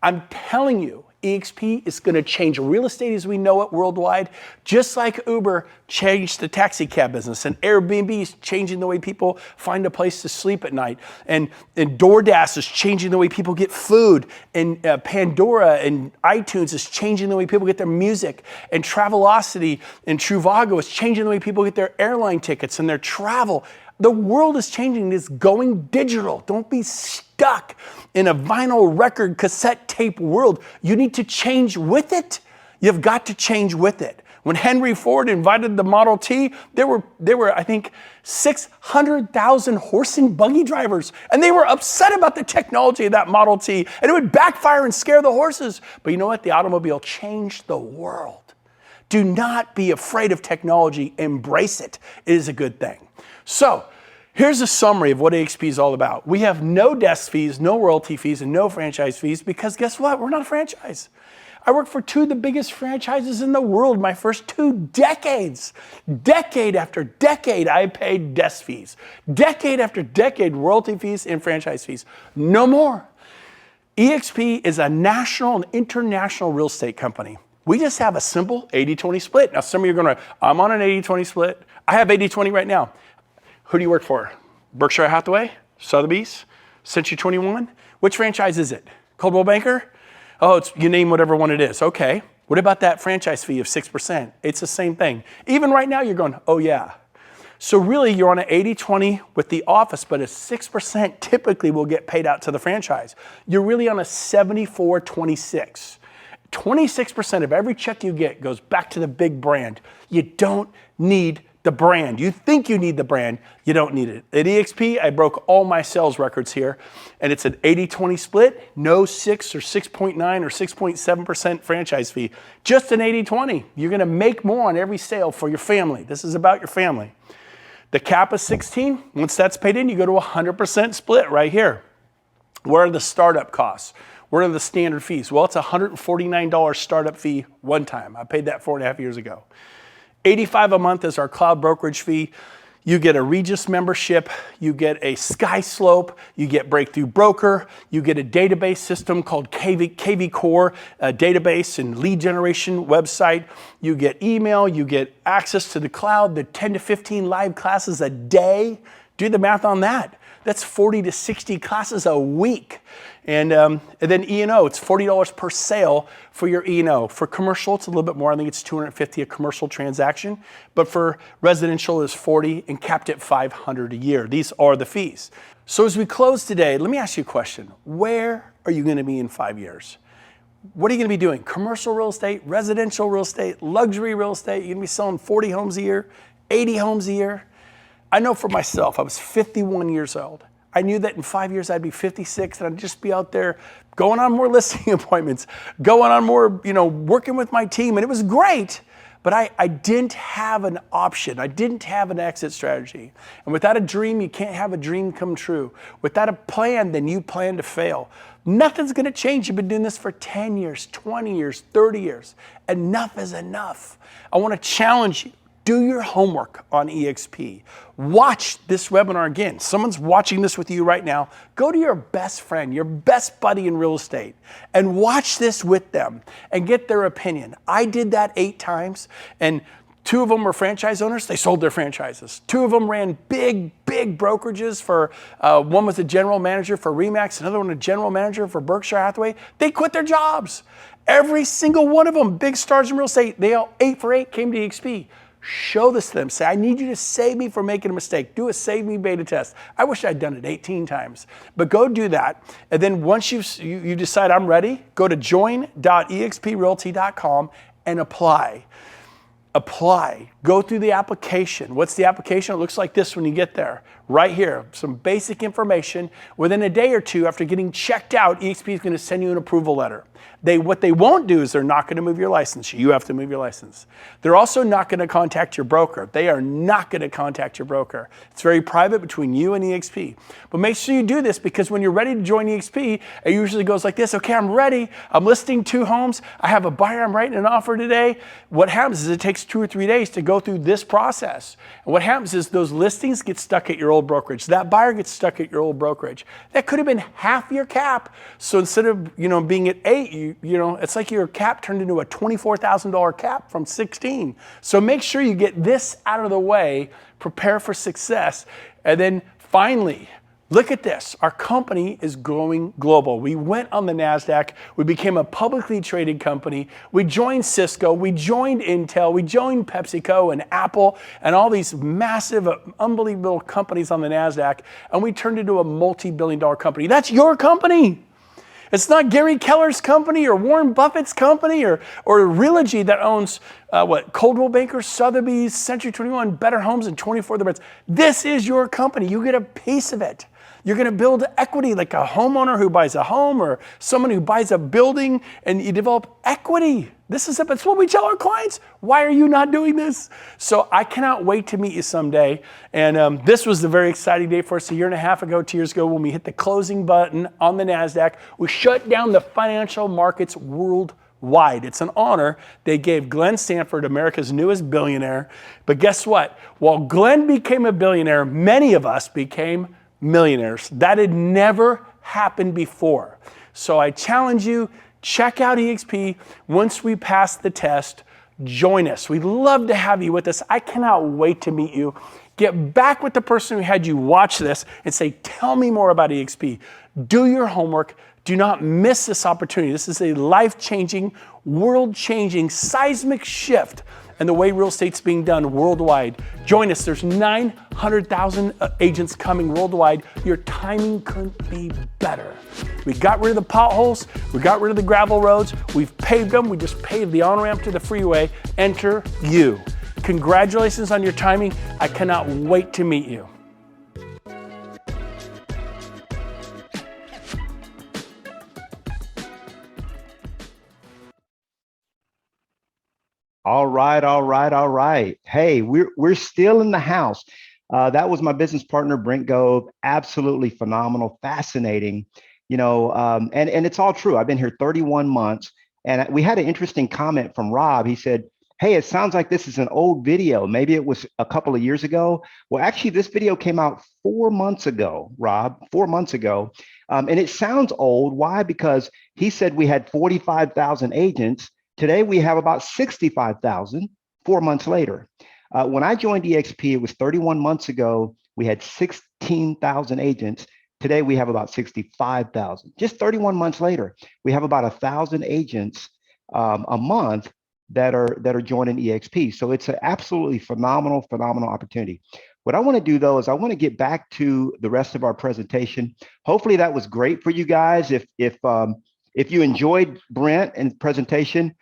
I'm telling you, EXP is going to change real estate as we know it worldwide, just like Uber changed the taxi cab business, and Airbnb is changing the way people find a place to sleep at night, and DoorDash is changing the way people get food, and Pandora and iTunes is changing the way people get their music, and Travelocity and Trivago is changing the way people get their airline tickets and their travel. The world is changing. It's going digital. Don't be stuck in a vinyl record cassette tape world. You need to change with it. You've got to change with it. When Henry Ford invited the Model T, there were I think 600,000 horse and buggy drivers, and they were upset about the technology of that Model T, and it would backfire and scare the horses. But you know what? The automobile changed the world. Do not be afraid of technology. Embrace it. It is a good thing. So here's a summary of what EXP is all about. We have no desk fees, no royalty fees, and no franchise fees because guess what? We're not a franchise. I worked for 2 of the biggest franchises in the world my first 2 decades. Decade after decade, I paid desk fees. Decade after decade, royalty fees and franchise fees. No more. EXP is a national and international real estate company. We just have a simple 80-20 split. Now, some of you are going to, I'm on an 80-20 split. I have 80-20 right now. Who do you work for? Berkshire Hathaway? Sotheby's? Century 21? Which franchise is it? Coldwell Banker? Oh, you name whatever one it is. Okay. What about that franchise fee of 6%? It's the same thing. Even right now, you're going, oh yeah. So really, you're on an 80-20 with the office, but a 6% typically will get paid out to the franchise. You're really on a 74-26. 26% of every check you get goes back to the big brand. You don't need the brand. You think you need the brand, you don't need it. At EXP, I broke all my sales records here, and it's an 80-20 split, no 6 or 6.9 or 6.7% franchise fee, just an 80-20. You're gonna make more on every sale for your family. This is about your family. The cap is 16. Once that's paid in, you go to 100% split right here. What are the startup costs? What are the standard fees? Well, it's a $149 startup fee one time. I paid that 4.5 years ago. $85 a month is our cloud brokerage fee. You get a Regis membership, you get a Sky Slope, you get Breakthrough Broker, you get a database system called KV Core, a database and lead generation website. You get email, you get access to the cloud, the 10 to 15 live classes a day. Do the math on that. That's 40 to 60 classes a week. And then E&O, it's $40 per sale for your E&O. For commercial, it's a little bit more. I think it's $250 a commercial transaction. But for residential, it's $40 and capped at $500 a year. These are the fees. So as we close today, let me ask you a question. Where are you going to be in 5 years? What are you going to be doing? Commercial real estate, residential real estate, luxury real estate? You're going to be selling 40 homes a year, 80 homes a year? I know for myself, I was 51 years old. I knew that in 5 years I'd be 56 and I'd just be out there going on more listing appointments, going on more, working with my team. And it was great, but I didn't have an option. I didn't have an exit strategy. And without a dream, you can't have a dream come true. Without a plan, then you plan to fail. Nothing's gonna change. You've been doing this for 10 years, 20 years, 30 years. Enough is enough. I wanna challenge you. Do your homework on EXP. Watch this webinar again. Someone's watching this with you right now. Go to your best friend, your best buddy in real estate, and watch this with them and get their opinion. I did that 8 times, and 2 of them were franchise owners. They sold their franchises. 2 of them ran big brokerages for, one was a general manager for RE/MAX, another one a general manager for Berkshire Hathaway. They quit their jobs. Every single one of them, big stars in real estate, they all 8 for 8 came to EXP. Show this to them. Say, I need you to save me from making a mistake. Do a save me beta test. I wish I'd done it 18 times. But go do that. And then once you decide I'm ready, go to join.exprealty.com and apply. Apply. Go through the application. What's the application? It looks like this when you get there. Right here, some basic information. Within a day or 2 after getting checked out, EXP is going to send you an approval letter. What they won't do is they're not going to move your license. You have to move your license. They're also not going to contact your broker. They are not going to contact your broker. It's very private between you and EXP. But make sure you do this, because when you're ready to join EXP, it usually goes like this. Okay, I'm ready. I'm listing 2 homes. I have a buyer. I'm writing an offer today. What happens is it takes 2 or 3 days to go through this process. And what happens is those listings get stuck at your old brokerage. That buyer gets stuck at your old brokerage. That could have been half your cap. So instead of being at 8, it's like your cap turned into a $24,000 cap from 16. So make sure you get this out of the way, prepare for success. And then finally, look at this. Our company is going global. We went on the NASDAQ. We became a publicly traded company. We joined Cisco. We joined Intel. We joined PepsiCo and Apple and all these massive, unbelievable companies on the NASDAQ. And we turned into a multi-billion-dollar company. That's your company. It's not Gary Keller's company or Warren Buffett's company or Realogy that owns Coldwell Banker, Sotheby's, Century 21, Better Homes, and 24 other brands. This is your company. You get a piece of it. You're going to build equity like a homeowner who buys a home or someone who buys a building, and you develop equity. This is it. That's what we tell our clients. Why are you not doing this? So I cannot wait to meet you someday. And this was a very exciting day for us 1.5 years ago, 2 years ago, when we hit the closing button on the NASDAQ. We shut down the financial markets worldwide. It's an honor. They gave Glenn Stanford, America's newest billionaire. But guess what? While Glenn became a billionaire, many of us became millionaires. That had never happened before. So I challenge you, check out EXP. Once we pass the test, join us. We'd love to have you with us. I cannot wait to meet you. Get back with the person who had you watch this and say, tell me more about EXP. Do your homework. Do not miss this opportunity. This is a life-changing, world-changing, seismic shift in the way real estate's being done worldwide. Join us. There's 900,000 agents coming worldwide. Your timing couldn't be better. We got rid of the potholes. We got rid of the gravel roads. We've paved them. We just paved the on-ramp to the freeway. Enter you. Congratulations on your timing. I cannot wait to meet you. All right. Hey, we're still in the house. That was my business partner, Brent Gove. Absolutely phenomenal, fascinating. And it's all true. I've been here 31 months, and we had an interesting comment from Rob. He said, "Hey, it sounds like this is an old video. Maybe it was a couple of years ago." Well, actually, this video came out 4 months ago, Rob, 4 months ago. And it sounds old. Why? Because he said we had 45,000 agents. Today, we have about 65,000 4 months later. When I joined EXP, it was 31 months ago. We had 16,000 agents. Today, we have about 65,000. Just 31 months later, we have about 1,000 agents a month that are joining EXP. So it's an absolutely phenomenal opportunity. What I want to do though is I want to get back to the rest of our presentation. Hopefully that was great for you guys. If you enjoyed Brent and presentation,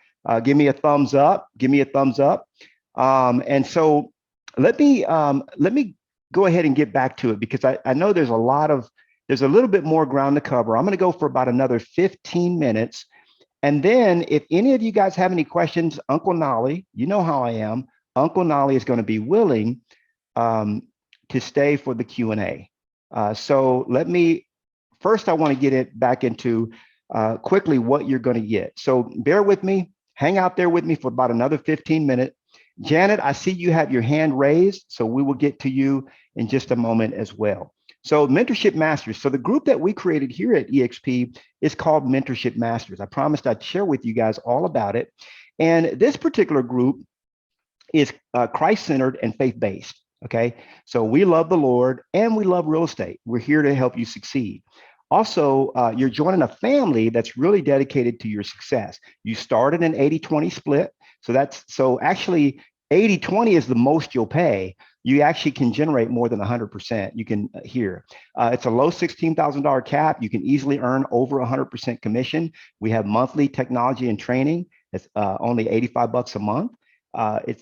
give me a thumbs up. Give me a thumbs up. And so let me go ahead and get back to it, because I know there's a little bit more ground to cover. I'm going to go for about another 15 minutes. And then if any of you guys have any questions, Uncle Knolly, you know how I am. Uncle Knolly is going to be willing to stay for the Q&A. So first I want to get it back into quickly what you're going to get. So bear with me, hang out there with me for about another 15 minutes. Janet, I see you have your hand raised, so we will get to you in just a moment as well. So Mentorship Masters. So the group that we created here at EXP is called Mentorship Masters. I promised I'd share with you guys all about it. And this particular group is Christ-centered and faith-based. Okay, so we love the Lord and we love real estate. We're here to help you succeed. Also, you're joining a family that's really dedicated to your success. You started an 80-20 split. So actually 80-20 is the most you'll pay. You actually can generate more than 100%. You can hear. It's a low $16,000 cap. You can easily earn over 100% commission. We have monthly technology and training. It's only $85 a month.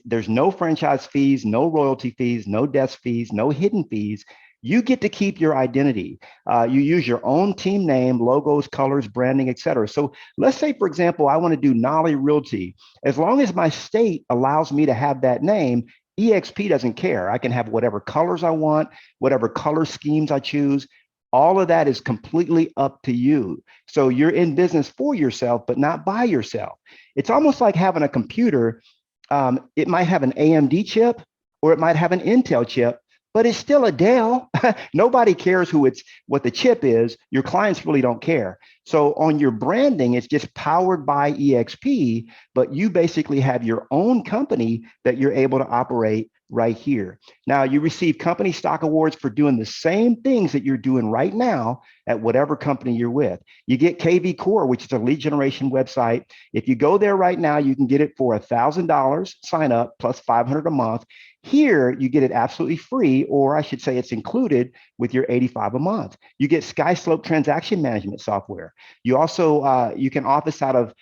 There's no franchise fees, no royalty fees, no desk fees, no hidden fees. You get to keep your identity. You use your own team name, logos, colors, branding, etc. So let's say, for example, I want to do Knolly Realty. As long as my state allows me to have that name, EXP doesn't care. I can have whatever colors I want, whatever color schemes I choose. All of that is completely up to you. So you're in business for yourself, but not by yourself. It's almost like having a computer. It might have an AMD chip or it might have an Intel chip, but it's still a Dell. Nobody cares what the chip is. Your clients really don't care. So on your branding, it's just powered by EXP, but you basically have your own company that you're able to operate right here. Now, you receive company stock awards for doing the same things that you're doing right now at whatever company you're with. You get KV Core, which is a lead generation website. If you go there right now, you can get it for $1,000 sign up plus $500 a month. Here, you get it absolutely free, or I should say it's included with your $85 a month. You get SkySlope transaction management software. You also, you can office out of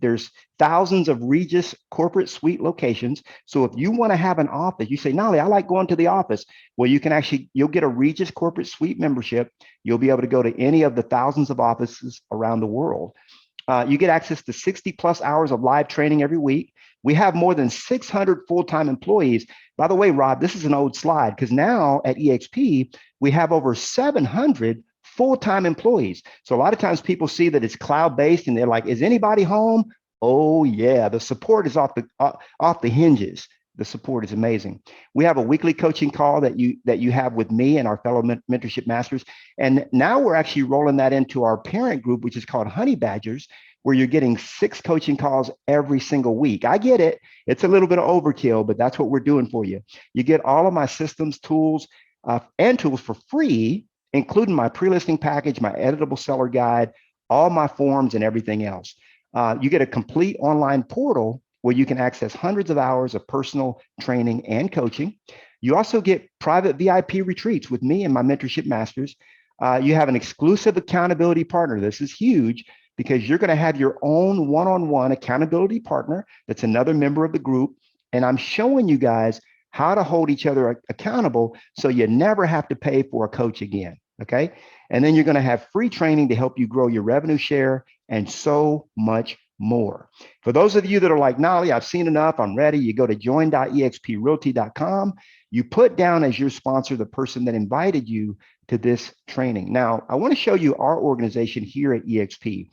there's thousands of Regis corporate suite locations. So if you want to have an office, you say, Knolly, I like going to the office. Well, you'll get a Regis corporate suite membership. You'll be able to go to any of the thousands of offices around the world. You get access to 60 plus hours of live training every week. We have more than 600 full-time employees. By the way, Rob, this is an old slide because now at EXP, we have over 700 full-time employees. So a lot of times people see that it's cloud-based and they're like, is anybody home? Oh yeah, the support is off the hinges. The support is amazing. We have a weekly coaching call that you have with me and our fellow mentorship masters. And now we're actually rolling that into our parent group, which is called Honey Badgers, where you're getting 6 coaching calls every single week. I get it. It's a little bit of overkill, but that's what we're doing for you. You get all of my systems, tools, and tools for free, including my pre-listing package, my editable seller guide, all my forms and everything else. You get a complete online portal where you can access hundreds of hours of personal training and coaching. You also get private VIP retreats with me and my mentorship masters. You have an exclusive accountability partner. This is huge because you're going to have your own one-on-one accountability partner that's another member of the group. And I'm showing you guys how to hold each other accountable so you never have to pay for a coach again, okay? And then you're going to have free training to help you grow your revenue share and so much more. For those of you that are like, Knolly, I've seen enough, I'm ready, you go to join.exprealty.com. You put down as your sponsor the person that invited you to this training. Now, I want to show you our organization here at EXP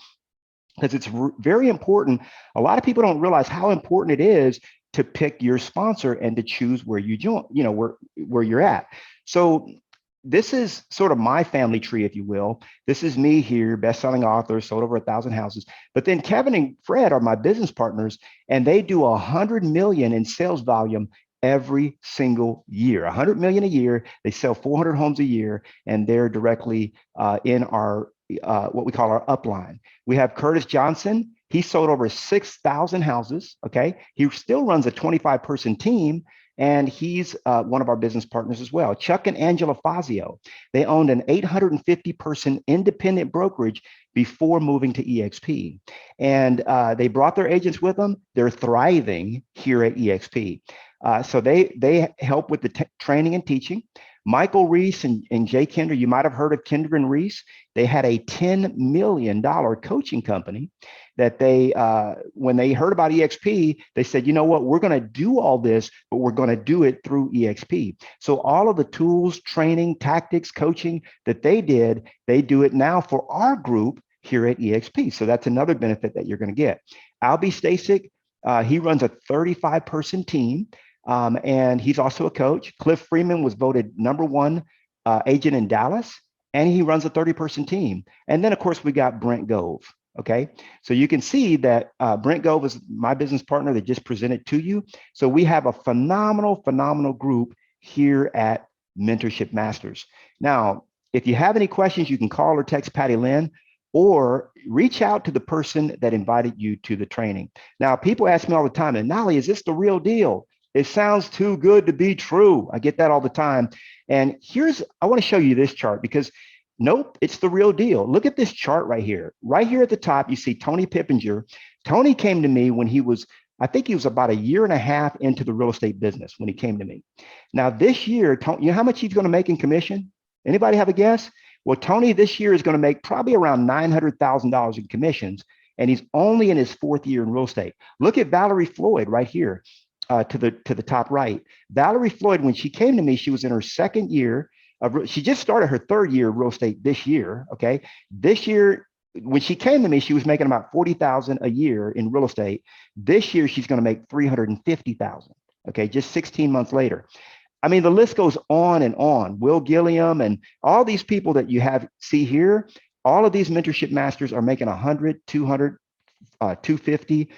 because it's very important. A lot of people don't realize how important it is to pick your sponsor and to choose where you join, where you're at. So this is sort of my family tree, if you will. This is me here, best-selling author, sold over 1,000 houses. But then Kevin and Fred are my business partners, and they do 100 million in sales volume every single year. 100 million a year. They sell 400 homes a year, and they're directly in our what we call our upline. We have Curtis Johnson. He sold over 6,000 houses. Okay, he still runs a 25-person team. And he's one of our business partners as well. Chuck and Angela Fazio, they owned an 850-person independent brokerage before moving to EXP. And they brought their agents with them. They're thriving here at EXP. So they help with the training and teaching. Michael Reese and Jay Kinder, you might have heard of Kinder and Reese. They had a $10 million coaching company that they, when they heard about EXP, they said, you know what, we're going to do all this, but we're going to do it through EXP. So all of the tools, training, tactics, coaching that they did, they do it now for our group here at EXP. So that's another benefit that you're going to get. Albie Stasic, he runs a 35-person team. And he's also a coach. Cliff Freeman was voted #1 agent in Dallas, and he runs a 30-person team. And then, of course, we got Brent Gove. Okay, so you can see that Brent Gove is my business partner that just presented to you. So we have a phenomenal group here at Mentorship Masters. Now, if you have any questions, you can call or text Patty Lynn, or reach out to the person that invited you to the training. Now, people ask me all the time, and Knolly, is this the real deal? It sounds too good to be true. I get that all the time. And I want to show you this chart because nope, it's the real deal. Look at this chart right here. Right here at the top, you see Tony Pippinger. Tony came to me when I think he was about 1.5 years into the real estate business when he came to me. Now this year, you know how much he's going to make in commission? Anybody have a guess? Well, Tony this year is going to make probably around $900,000 in commissions, and he's only in his 4th year in real estate. Look at Valerie Floyd right here. To the top right. Valerie Floyd, when she came to me, she was in her 2nd year. She just started her 3rd year of real estate this year. Okay, this year when she came to me, she was making about $40,000 a year in real estate. This year she's going to make $350,000. Okay, just 16 months later. I mean, the list goes on and on. Will Gilliam and all these people that you see here. All of these mentorship masters are making 100, 200, 250.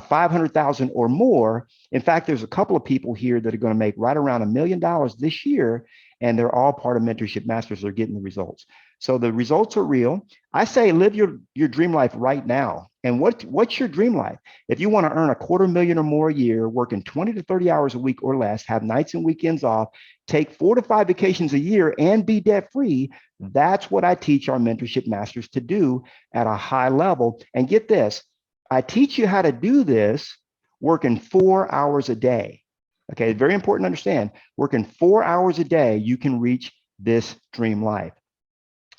500,000 or more. In fact, there's a couple of people here that are going to make right around $1 million this year, and they're all part of Mentorship Masters. They're getting the results. So the results are real. I say live your dream life right now. And what's your dream life? If you want to earn $250,000 or more a year, working 20 to 30 hours a week or less, have nights and weekends off, take 4 to 5 vacations a year, and be debt free, that's what I teach our Mentorship Masters to do at a high level. And get this, I teach you how to do this working 4 hours a day. Okay, very important to understand. Working 4 hours a day, you can reach this dream life.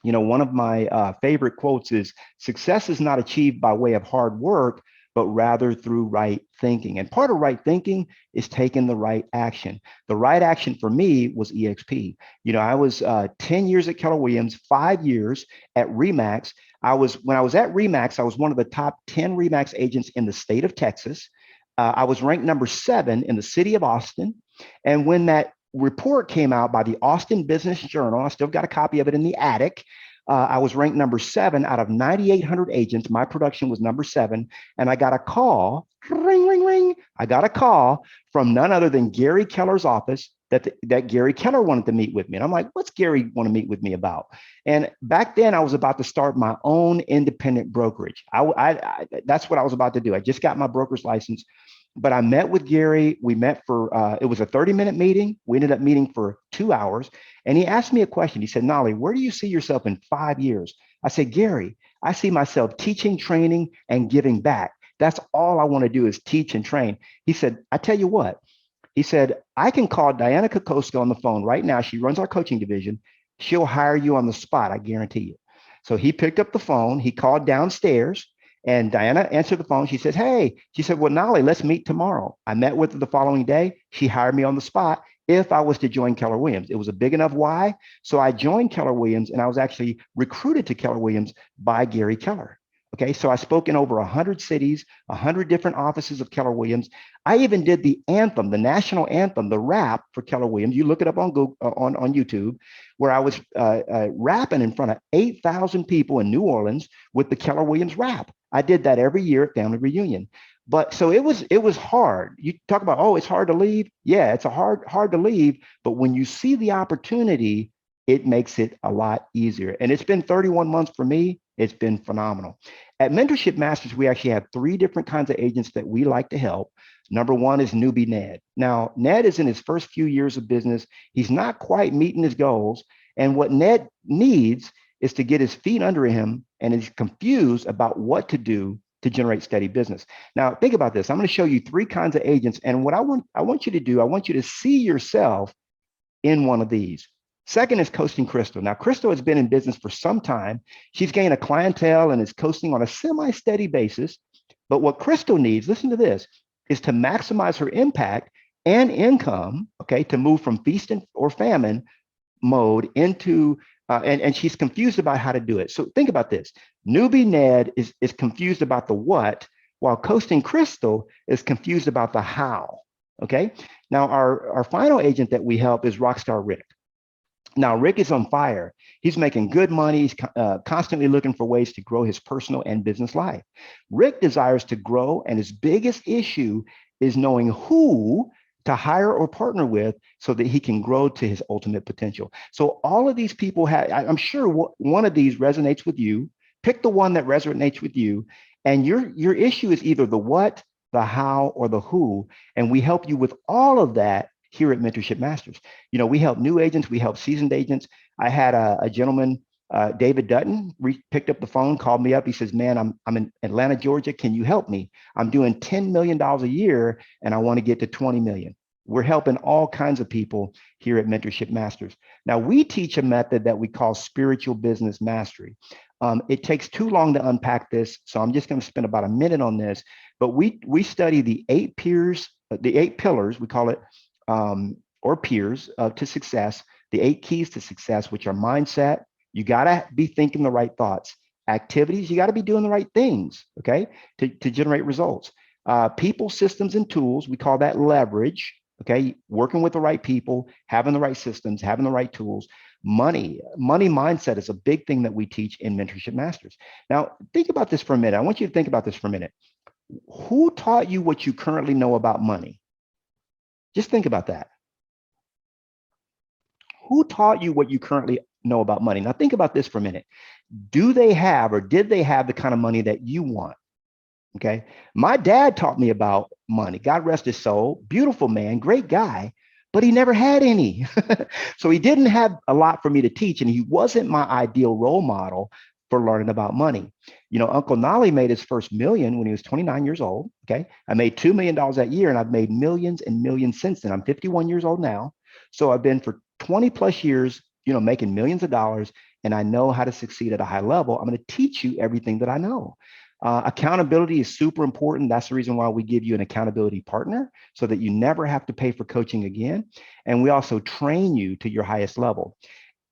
You know, one of my favorite quotes is, success is not achieved by way of hard work, but rather through right thinking. And part of right thinking is taking the right action. The right action for me was EXP. You know, I was 10 years at Keller Williams, 5 years at RE/MAX. When I was at RE/MAX, I was one of the top 10 RE/MAX agents in the state of Texas. I was ranked #7 in the city of Austin. And when that report came out by the Austin Business Journal, I still got a copy of it in the attic. I was ranked #7 out of 9,800 agents. My production was #7. And I got a call, ring, ring, ring. I got a call from none other than Gary Keller's office that Gary Keller wanted to meet with me. And I'm like, what's Gary want to meet with me about? And back then I was about to start my own independent brokerage. That's what I was about to do. I just got my broker's license, but I met with Gary. We met for, it was a 30-minute meeting. We ended up meeting for 2 hours. And he asked me a question. He said, Knolly, where do you see yourself in 5 years? I said, Gary, I see myself teaching, training, and giving back. That's all I want to do is teach and train. He said, I tell you what, he said, I can call Diana Kokoska on the phone right now. She runs our coaching division. She'll hire you on the spot. I guarantee you. So he picked up the phone. He called downstairs And Diana answered the phone. She says, hey, she said, well, Knolly, let's meet tomorrow. I met with her the following day. She hired me on the spot if I was to join Keller Williams. It was a big enough why. So I joined Keller Williams, and I was actually recruited to Keller Williams by Gary Keller. Okay, so I spoke in over 100 cities, 100 different offices of Keller Williams. I even did the anthem, the national anthem, the rap for Keller Williams. You look it up on Google, on YouTube, where I was rapping in front of 8,000 people in New Orleans with the Keller Williams rap. I did that every year at family reunion. But so it was hard. You talk about, oh, it's hard to leave. Yeah, it's hard to leave. But when you see the opportunity, it makes it a lot easier. And it's been 31 months for me. It's been phenomenal. At Mentorship Masters, we actually have 3 different kinds of agents that we like to help. Number 1 is newbie Ned. Now, Ned is in his first few years of business. He's not quite meeting his goals. And what Ned needs is to get his feet under him, and is confused about what to do to generate steady business. Now, think about this. I'm going to show you 3 kinds of agents. And what I want you to do, I want you to see yourself in one of these. Second is coaching Crystal. Now, Crystal has been in business for some time. She's gained a clientele and is coaching on a semi-steady basis. But what Crystal needs, listen to this, is to maximize her impact and income, okay, to move from feast or famine mode into, and she's confused about how to do it. So think about this. Newbie Ned is confused about the what, while coaching Crystal is confused about the how, okay? Now, our final agent that we help is Rockstar Rick. Now, Rick is on fire. He's making good money. He's constantly looking for ways to grow his personal and business life. Rick desires to grow, and his biggest issue is knowing who to hire or partner with so that he can grow to his ultimate potential. So all of these people have, I'm sure one of these resonates with you. Pick the one that resonates with you. And your issue is either the what, the how, or the who. And we help you with all of that here at Mentorship Masters. You know, we help new agents, we help seasoned agents. I had a gentleman, David Dutton, picked up the phone, called me up. He says, man, I'm in Atlanta, Georgia. Can you help me? I'm doing $10 million a year and I want to get to 20 million. We're helping all kinds of people here at Mentorship Masters. Now, we teach a method that we call spiritual business mastery. It takes too long to unpack this, so I'm just going to spend about a minute on this. But we study the 8 pillars, we call it, or peers to success, the 8 keys to success, which are mindset. You got to be thinking the right thoughts. Activities, you got to be doing the right things, okay, to generate results. People, systems, and tools, we call that leverage, okay, working with the right people, having the right systems, having the right tools. Money mindset is a big thing that we teach in Mentorship Masters. Now, think about this for a minute. I want you to think about this for a minute. Who taught you what you currently know about money? Just think about that. Who taught you what you currently know about money? Now think about this for a minute. Do they have, or did they have the kind of money that you want? Okay. My dad taught me about money. God rest his soul. Beautiful man, great guy, but he never had any. So he didn't have a lot for me to teach, and he wasn't my ideal role model for learning about money. You know, Uncle Knolly made his first million when he was 29 years old. Okay. I made $2 million that year, and I've made millions and millions since then. I'm 51 years old now. So I've been for 20 plus years, you know, making millions of dollars, and I know how to succeed at a high level. I'm going to teach you everything that I know. Accountability is super important. That's the reason why we give you an accountability partner, so that you never have to pay for coaching again. And we also train you to your highest level.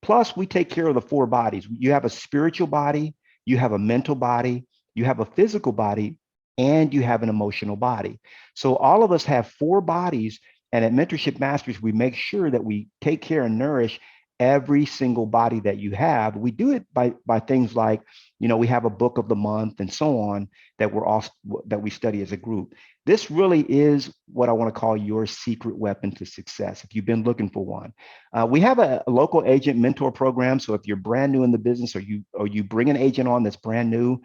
Plus, we take care of the 4 bodies. You have a spiritual body, you have a mental body, you have a physical body, and you have an emotional body. So all of us have 4 bodies. And at Mentorship Masters, we make sure that we take care and nourish every single body that you have. We do it by things like, you know, we have a book of the month and so on that we study as a group. This really is what I want to call your secret weapon to success, if you've been looking for one. We have a local agent mentor program. So if you're brand new in the business, or you bring an agent on that's brand new,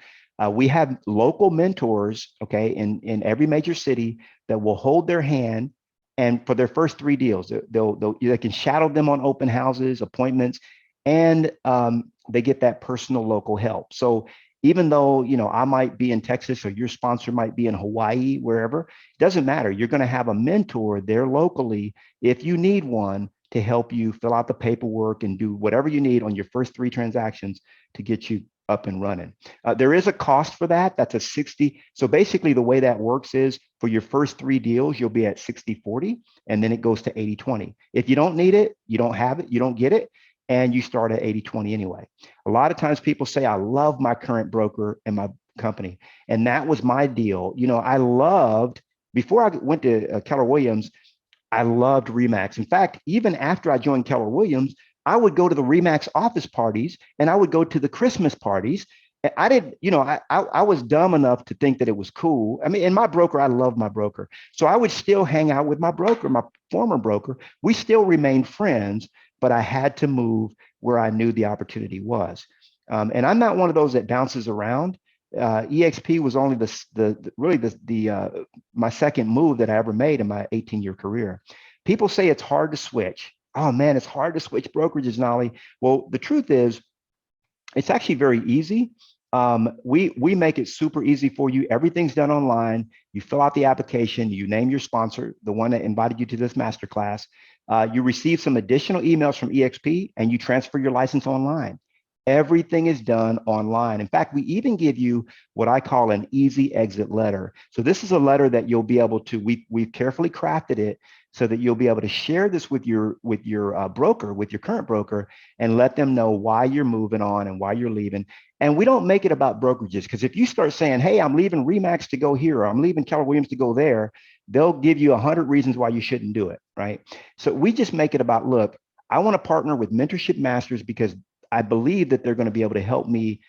we have local mentors, okay, in every major city that will hold their hand. And for their first 3 deals, they can shadow them on open houses, appointments, and they get that personal local help. So even though, you know, I might be in Texas, or your sponsor might be in Hawaii, wherever, it doesn't matter. You're going to have a mentor there locally, if you need one, to help you fill out the paperwork and do whatever you need on your first 3 transactions to get you up and running. There is a cost for that. That's a 60. So basically the way that works is for your first 3 deals, you'll be at 60-40, and then it goes to 80-20. If you don't need it, you don't have it, you don't get it, and you start at 80-20 anyway. A lot of times people say, I love my current broker and my company. And that was my deal. I loved, before I went to Keller Williams, I loved RE/MAX. In fact, even after I joined Keller Williams, I would go to the RE/MAX office parties and I would go to the Christmas parties. I didn't, I was dumb enough to think that it was cool. I mean, and my broker, I love my broker. So I would still hang out with my broker, my former broker. We still remained friends, but I had to move where I knew the opportunity was. And I'm not one of those that bounces around. EXP was only my second move that I ever made in my 18-year career. People say it's hard to switch. Oh man, it's hard to switch brokerages, Knolly. Well, the truth is, it's actually very easy. We make it super easy for you. Everything's done online. You fill out the application, you name your sponsor, the one that invited you to this masterclass. You receive some additional emails from EXP and you transfer your license online. Everything is done online. In fact, we even give you what I call an easy exit letter. So this is a letter that you'll be able to, we've carefully crafted it so that you'll be able to share this with your broker, with your current broker, and let them know why you're moving on and why you're leaving. And we don't make it about brokerages, because if you start saying, hey, I'm leaving RE/MAX to go here, or I'm leaving Keller Williams to go there, they'll give you 100 reasons why you shouldn't do it, right? So we just make it about, look, I want to partner with Mentorship Masters because I believe that they're going to be able to help me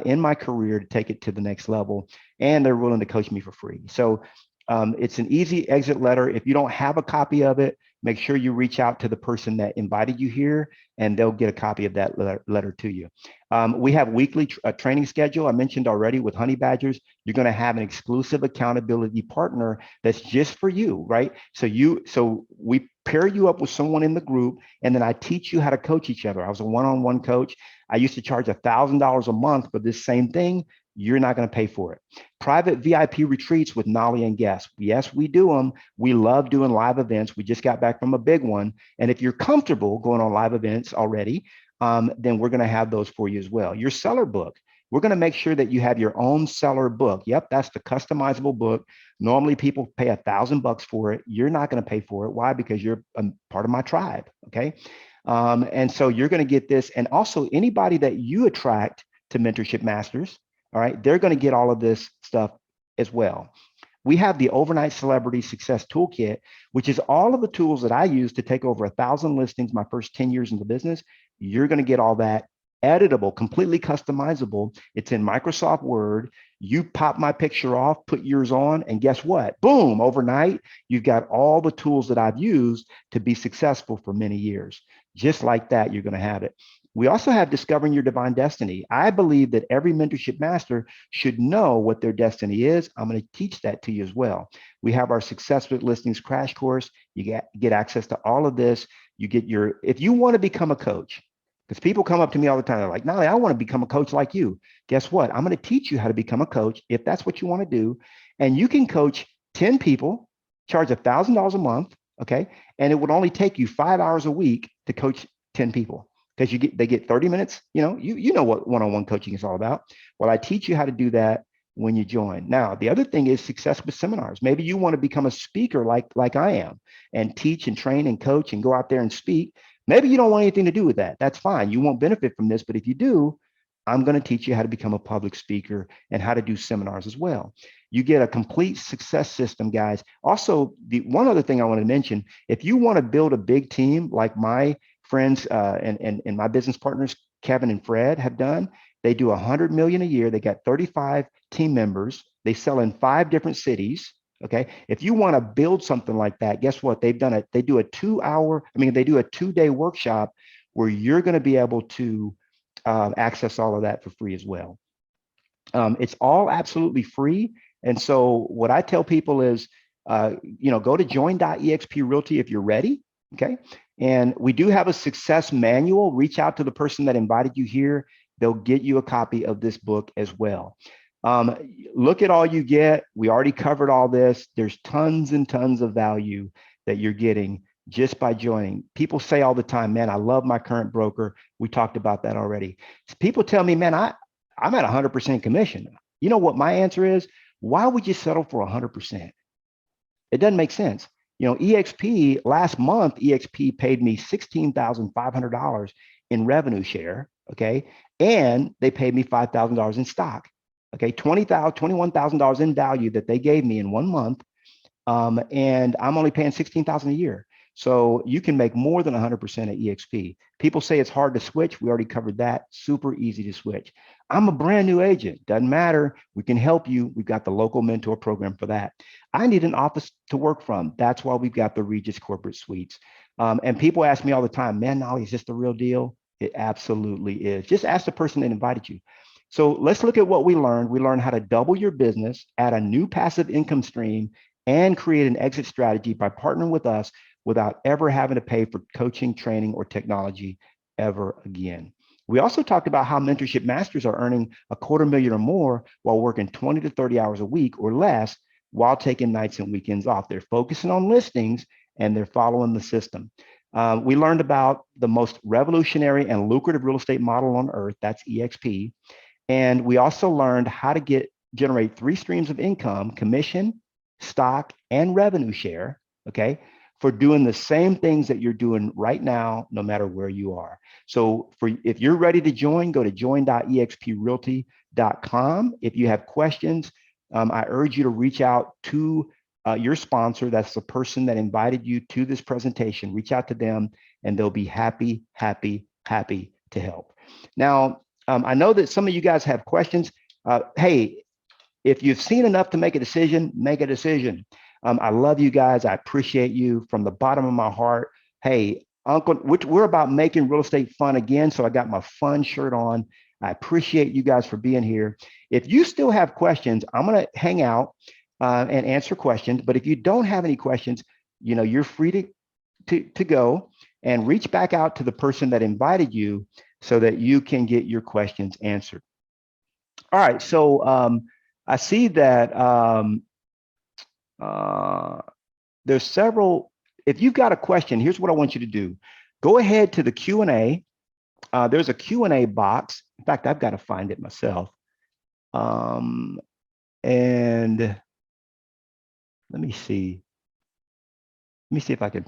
in my career to take it to the next level, and they're willing to coach me for free. So it's an easy exit letter. If you don't have a copy of it, make sure you reach out to the person that invited you here, and they'll get a copy of that letter to you. We have weekly training schedule. I mentioned already with Honey Badgers, you're going to have an exclusive accountability partner that's just for you, right? So we pair you up with someone in the group, and then I teach you how to coach each other. I was a one-on-one coach. I used to charge $1,000 a month for this same thing. You're not going to pay for it. Private VIP retreats with Knolly and guests. Yes, we do them. We love doing live events. We just got back from a big one. And if you're comfortable going on live events already, then we're going to have those for you as well. Your seller book. We're going to make sure that you have your own seller book. Yep, that's the customizable book. Normally people pay $1,000 for it. You're not going to pay for it. Why? Because you're a part of my tribe. Okay. And so you're going to get this. And also anybody that you attract to Mentorship Masters, all right, they're going to get all of this stuff as well. We have the Overnight Celebrity Success Toolkit, which is all of the tools that I use to take over 1,000 listings my first 10 years in the business. You're going to get all that editable, completely customizable. It's in Microsoft Word. You pop my picture off, put yours on, and guess what? Boom, overnight, you've got all the tools that I've used to be successful for many years. Just like that, you're going to have it. We also have Discovering Your Divine Destiny. I believe that every mentorship master should know what their destiny is. I'm going to teach that to you as well. We have our Success with Listings crash course. You get access to all of this. You get if you want to become a coach, because people come up to me all the time, they're like, Knolly, I want to become a coach like you. Guess what? I'm going to teach you how to become a coach if that's what you want to do. And you can coach 10 people, charge $1,000 a month, okay? And it would only take you 5 hours a week to coach 10 people. Because they get 30 minutes, you know what one-on-one coaching is all about. Well, I teach you how to do that when you join. Now, the other thing is success with seminars. Maybe you want to become a speaker like I am and teach and train and coach and go out there and speak. Maybe you don't want anything to do with that. That's fine. You won't benefit from this, but if you do, I'm going to teach you how to become a public speaker and how to do seminars as well. You get a complete success system, guys. Also, the one other thing I want to mention, if you want to build a big team like my friends and my business partners, Kevin and Fred, have done, they do 100 million a year. They got 35 team members. They sell in 5 different cities. Okay. If you want to build something like that, guess what? They've done it. They do a 2-day workshop where you're going to be able to access all of that for free as well. It's all absolutely free. And so what I tell people is, go to join.exp realty if you're ready. Okay. And we do have a success manual. Reach out to the person that invited you here. They'll get you a copy of this book as well. Look at all you get. We already covered all this. There's tons and tons of value that you're getting just by joining. People say all the time, man, I love my current broker. We talked about that already. People tell me, man, I'm at 100% commission. You know what my answer is? Why would you settle for 100%? It doesn't make sense. You know, EXP last month, EXP paid me $16,500 in revenue share. Okay. And they paid me $5,000 in stock. Okay. $21,000 in value that they gave me in 1 month. And I'm only paying $16,000 a year. So you can make more than 100% at EXP. People say it's hard to switch. We already covered that. Super easy to switch. I'm a brand new agent. Doesn't matter. We can help you. We've got the local mentor program for that. I need an office to work from. That's why we've got the Regis Corporate Suites. And people ask me all the time, man, Knolly, is this the real deal? It absolutely is. Just ask the person that invited you. So let's look at what we learned. We learned how to double your business, add a new passive income stream, and create an exit strategy by partnering with us without ever having to pay for coaching, training, or technology ever again. We also talked about how mentorship masters are earning $250,000 or more while working 20 to 30 hours a week or less while taking nights and weekends off. They're focusing on listings and they're following the system. We learned about the most revolutionary and lucrative real estate model on earth. That's EXP. And we also learned how to generate 3 streams of income: commission, stock, and revenue share, okay, for doing the same things that you're doing right now, no matter where you are. So if you're ready to join, go to join.exprealty.com. If you have questions, I urge you to reach out to your sponsor. That's the person that invited you to this presentation. Reach out to them and they'll be happy to help. Now, I know that some of you guys have questions. Hey, if you've seen enough to make a decision, make a decision. I love you guys. I appreciate you from the bottom of my heart. Hey, Uncle, we're about making real estate fun again. So I got my fun shirt on. I appreciate you guys for being here. If you still have questions, I'm going to hang out and answer questions. But if you don't have any questions, you know, you're free to go and reach back out to the person that invited you so that you can get your questions answered. All right. So I see that there's several. If you've got a question, here's what I want you to do. Go ahead to the Q&A. There's a Q&A box. In fact, I've got to find it myself. And let me see. Let me see if I can.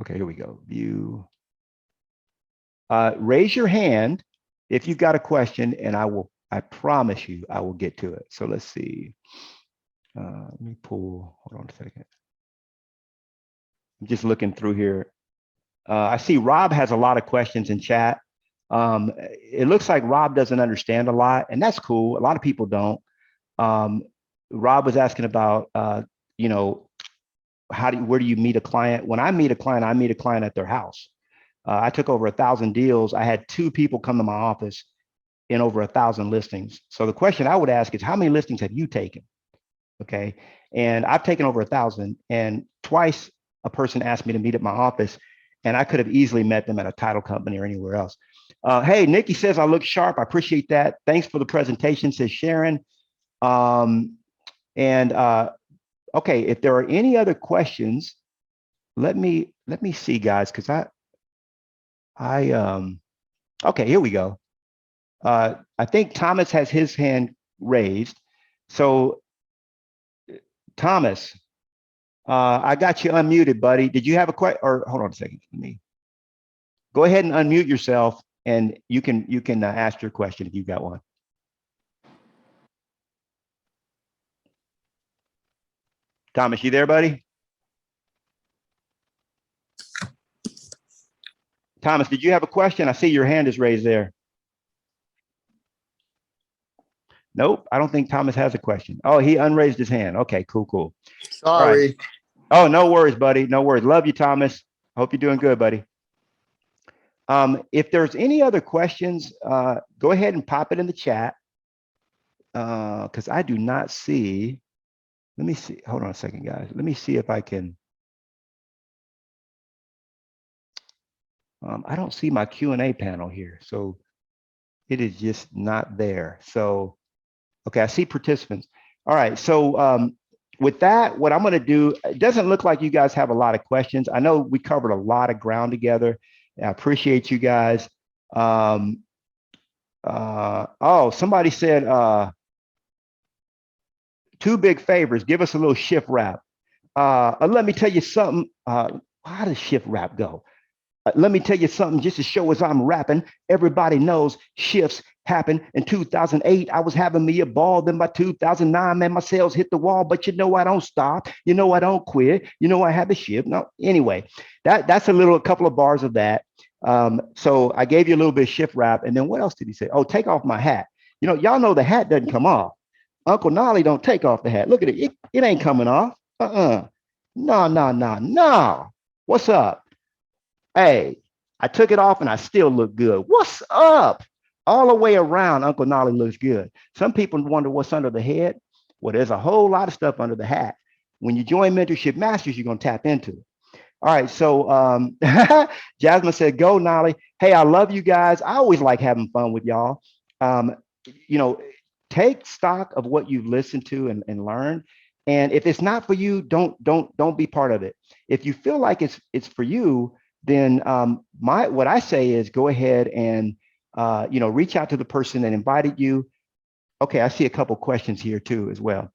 Okay, here we go. View. Raise your hand if you've got a question, and I promise you, I will get to it. So let's see. Let me pull, hold on a second. I'm just looking through here. I see Rob has a lot of questions in chat. It looks like Rob doesn't understand a lot, and that's cool. A lot of people don't. Rob was asking about, you know, where do you meet a client? When I meet a client at their house. I took over 1,000 deals. I had 2 people come to my office in over 1,000 listings. So the question I would ask is, how many listings have you taken? Okay. And I've taken over 1,000, and twice a person asked me to meet at my office, and I could have easily met them at a title company or anywhere else. Hey, Nikki says I look sharp. I appreciate that. Thanks for the presentation, says Sharon. Okay, if there are any other questions, let me see, guys, because okay, here we go. I think Thomas has his hand raised. So Thomas, I got you unmuted, buddy. Did you have a question? Or hold on a second. Let me go ahead and unmute yourself, and you can ask your question if you've got one. Thomas, you there, buddy? Thomas, did you have a question? I see your hand is raised there. Nope, I don't think Thomas has a question. Oh, he unraised his hand. Okay, cool. Sorry. Right. Oh, no worries, buddy. No worries. Love you, Thomas. Hope you're doing good, buddy. If there's any other questions, go ahead and pop it in the chat, because I do not see. Let me see. Hold on a second, guys. Let me see if I can. I don't see my Q&A panel here, so it is just not there. So, okay, I see participants. All right, so with that, what I'm going to do, it doesn't look like you guys have a lot of questions. I know we covered a lot of ground together. I appreciate you guys. Oh, somebody said, two big favors. Give us a little shift wrap. Let me tell you something. How does shift wrap go? Let me tell you something just to show as I'm rapping. Everybody knows shifts happened in 2008. I was having me a ball. Then by 2009, man, my sales hit the wall. But you know, I don't stop. You know, I don't quit. You know, I have the shift. No, anyway, that's a couple of bars of that. So I gave you a little bit of shift wrap. And then what else did he say? Oh, take off my hat. You know, y'all know the hat doesn't come off. Uncle Knolly don't take off the hat. Look at it. It ain't coming off. No, no, no, no. What's up? Hey, I took it off and I still look good. What's up? All the way around, Uncle Knolly looks good. Some people wonder what's under the head. Well, there's a whole lot of stuff under the hat. When you join Mentorship Masters, you're going to tap into it. All right. So Jasmine said, go, Knolly. Hey, I love you guys. I always like having fun with y'all. Um, you know, take stock of what you've listened to and learned. And if it's not for you, don't be part of it. If you feel like it's for you, then what I say is go ahead and reach out to the person that invited you. Okay, I see a couple questions here too as well.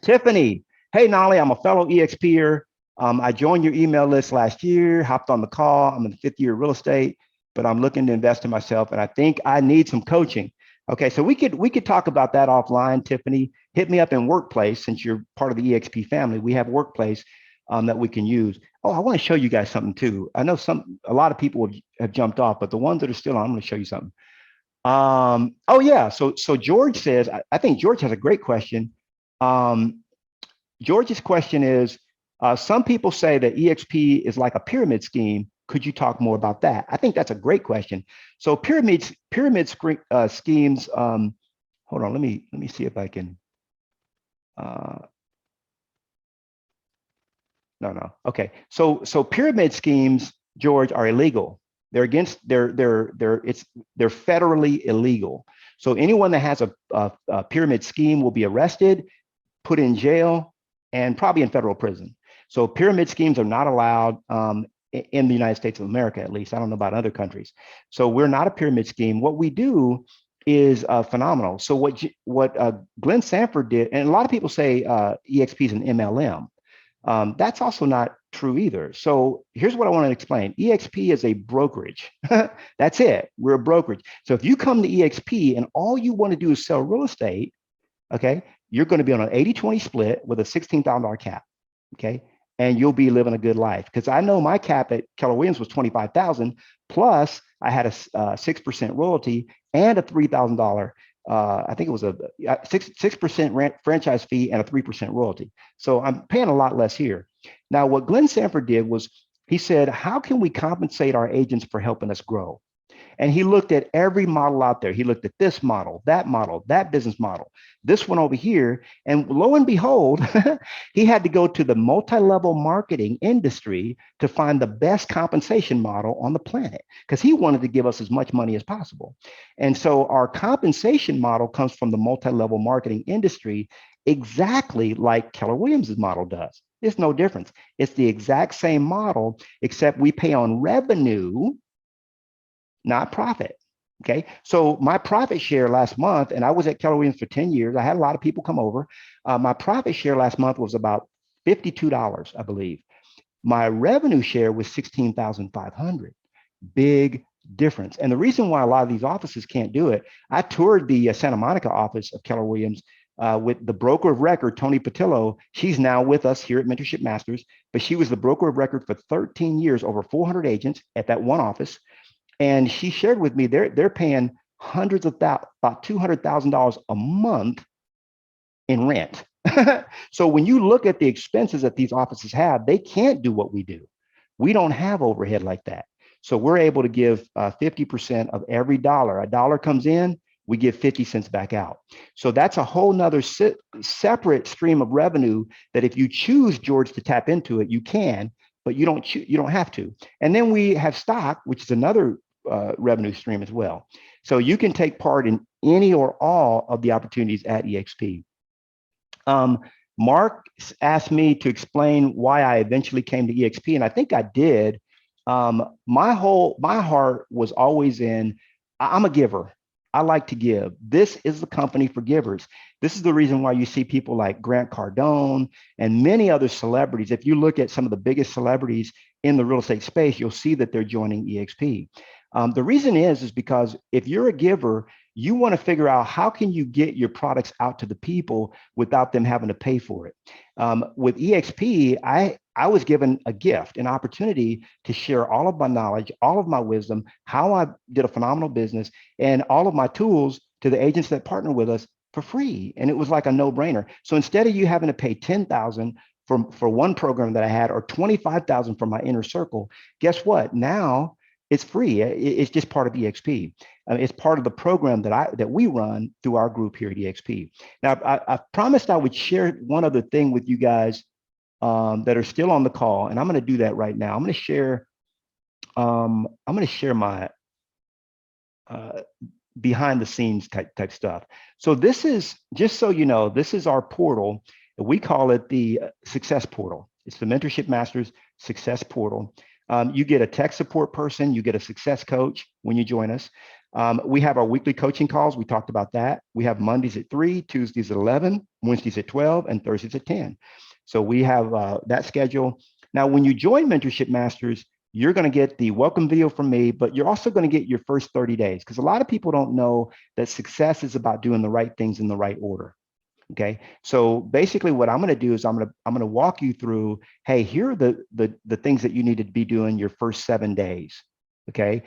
Tiffany, hey Knolly, I'm a fellow EXPer. I joined your email list last year, hopped on the call. I'm in the 5th year of real estate, but I'm looking to invest in myself, and I think I need some coaching. Okay, so we could talk about that offline, Tiffany. Hit me up in Workplace, since you're part of the EXP family. We have Workplace that we can use. Oh, I want to show you guys something too. I know a lot of people have jumped off, but the ones that are still on, I'm going to show you something. Oh yeah, so George says, I think George has a great question. George's question is, some people say that EXP is like a pyramid scheme. Could you talk more about that? I think that's a great question. So pyramid schemes. Hold on, let me see if I can. No. Okay. So pyramid schemes, George, are illegal. They're federally illegal. So anyone that has a pyramid scheme will be arrested, put in jail, and probably in federal prison. So pyramid schemes are not allowed in the United States of America, at least. I don't know about other countries. So we're not a pyramid scheme. What we do is phenomenal. So what Glenn Sanford did, and a lot of people say EXP is an MLM. That's also not true either. So here's what I want to explain. EXP is a brokerage. That's it. We're a brokerage. So if you come to EXP and all you want to do is sell real estate, okay, you're going to be on an 80-20 split with a $16,000 cap, okay? And you'll be living a good life. Because I know my cap at Keller Williams was $25,000, plus I had a 6% royalty and a $3,000 I think it was a 6% franchise fee and a 3% royalty. So I'm paying a lot less here. Now, what Glenn Sanford did was he said, how can we compensate our agents for helping us grow? And he looked at every model out there. He looked at this model, that business model, this one over here. And lo and behold, he had to go to the multi-level marketing industry to find the best compensation model on the planet, because he wanted to give us as much money as possible. And so our compensation model comes from the multi-level marketing industry, exactly like Keller Williams' model does. It's no difference. It's the exact same model, except we pay on revenue, not profit. Okay. So my profit share last month, and I was at Keller Williams for 10 years. I had a lot of people come over. My profit share last month was about $52, I believe. My revenue share was $16,500. Big difference. And the reason why a lot of these offices can't do it, I toured the Santa Monica office of Keller Williams with the broker of record, Tony Patillo. She's now with us here at Mentorship Masters, but she was the broker of record for 13 years, over 400 agents at that one office. And she shared with me they're paying hundreds of about $200,000 a month in rent. So when you look at the expenses that these offices have, they can't do what we do. We don't have overhead like that. So we're able to give 50% of every dollar. A dollar comes in, we give 50 cents back out. So that's a whole nother separate stream of revenue that if you choose, George, to tap into it, you can, but you don't have to. And then we have stock, which is another revenue stream as well. So you can take part in any or all of the opportunities at EXP. Mark asked me to explain why I eventually came to EXP, and I think I did. My heart was always in, I'm a giver. I like to give. This is the company for givers. This is the reason why you see people like Grant Cardone and many other celebrities. If you look at some of the biggest celebrities in the real estate space, you'll see that they're joining EXP. The reason is because if you're a giver, you want to figure out how can you get your products out to the people without them having to pay for it. With EXP, I was given a gift, an opportunity to share all of my knowledge, all of my wisdom, how I did a phenomenal business, and all of my tools to the agents that partner with us for free. And it was like a no-brainer. So instead of you having to pay $10,000 for one program that I had, or $25,000 for my inner circle, guess what? Now it's free. It's just part of EXP. It's part of the program that we run through our group here at EXP. Now, I promised I would share one other thing with you guys that are still on the call, and I'm going to do that right now. I'm going to share my behind the scenes type stuff. So this is, just so you know, this is our portal. We call it the Success Portal. It's the Mentorship Masters Success Portal. You get a tech support person, you get a success coach when you join us. We have our weekly coaching calls. We talked about that. We have Mondays at 3, Tuesdays at 11, Wednesdays at 12, and Thursdays at 10. So we have that schedule. Now, when you join Mentorship Masters, you're going to get the welcome video from me, but you're also going to get your first 30 days, because a lot of people don't know that success is about doing the right things in the right order. Okay, so basically what I'm going to do is I'm going to walk you through, hey, here are the things that you need to be doing your first 7 days. Okay,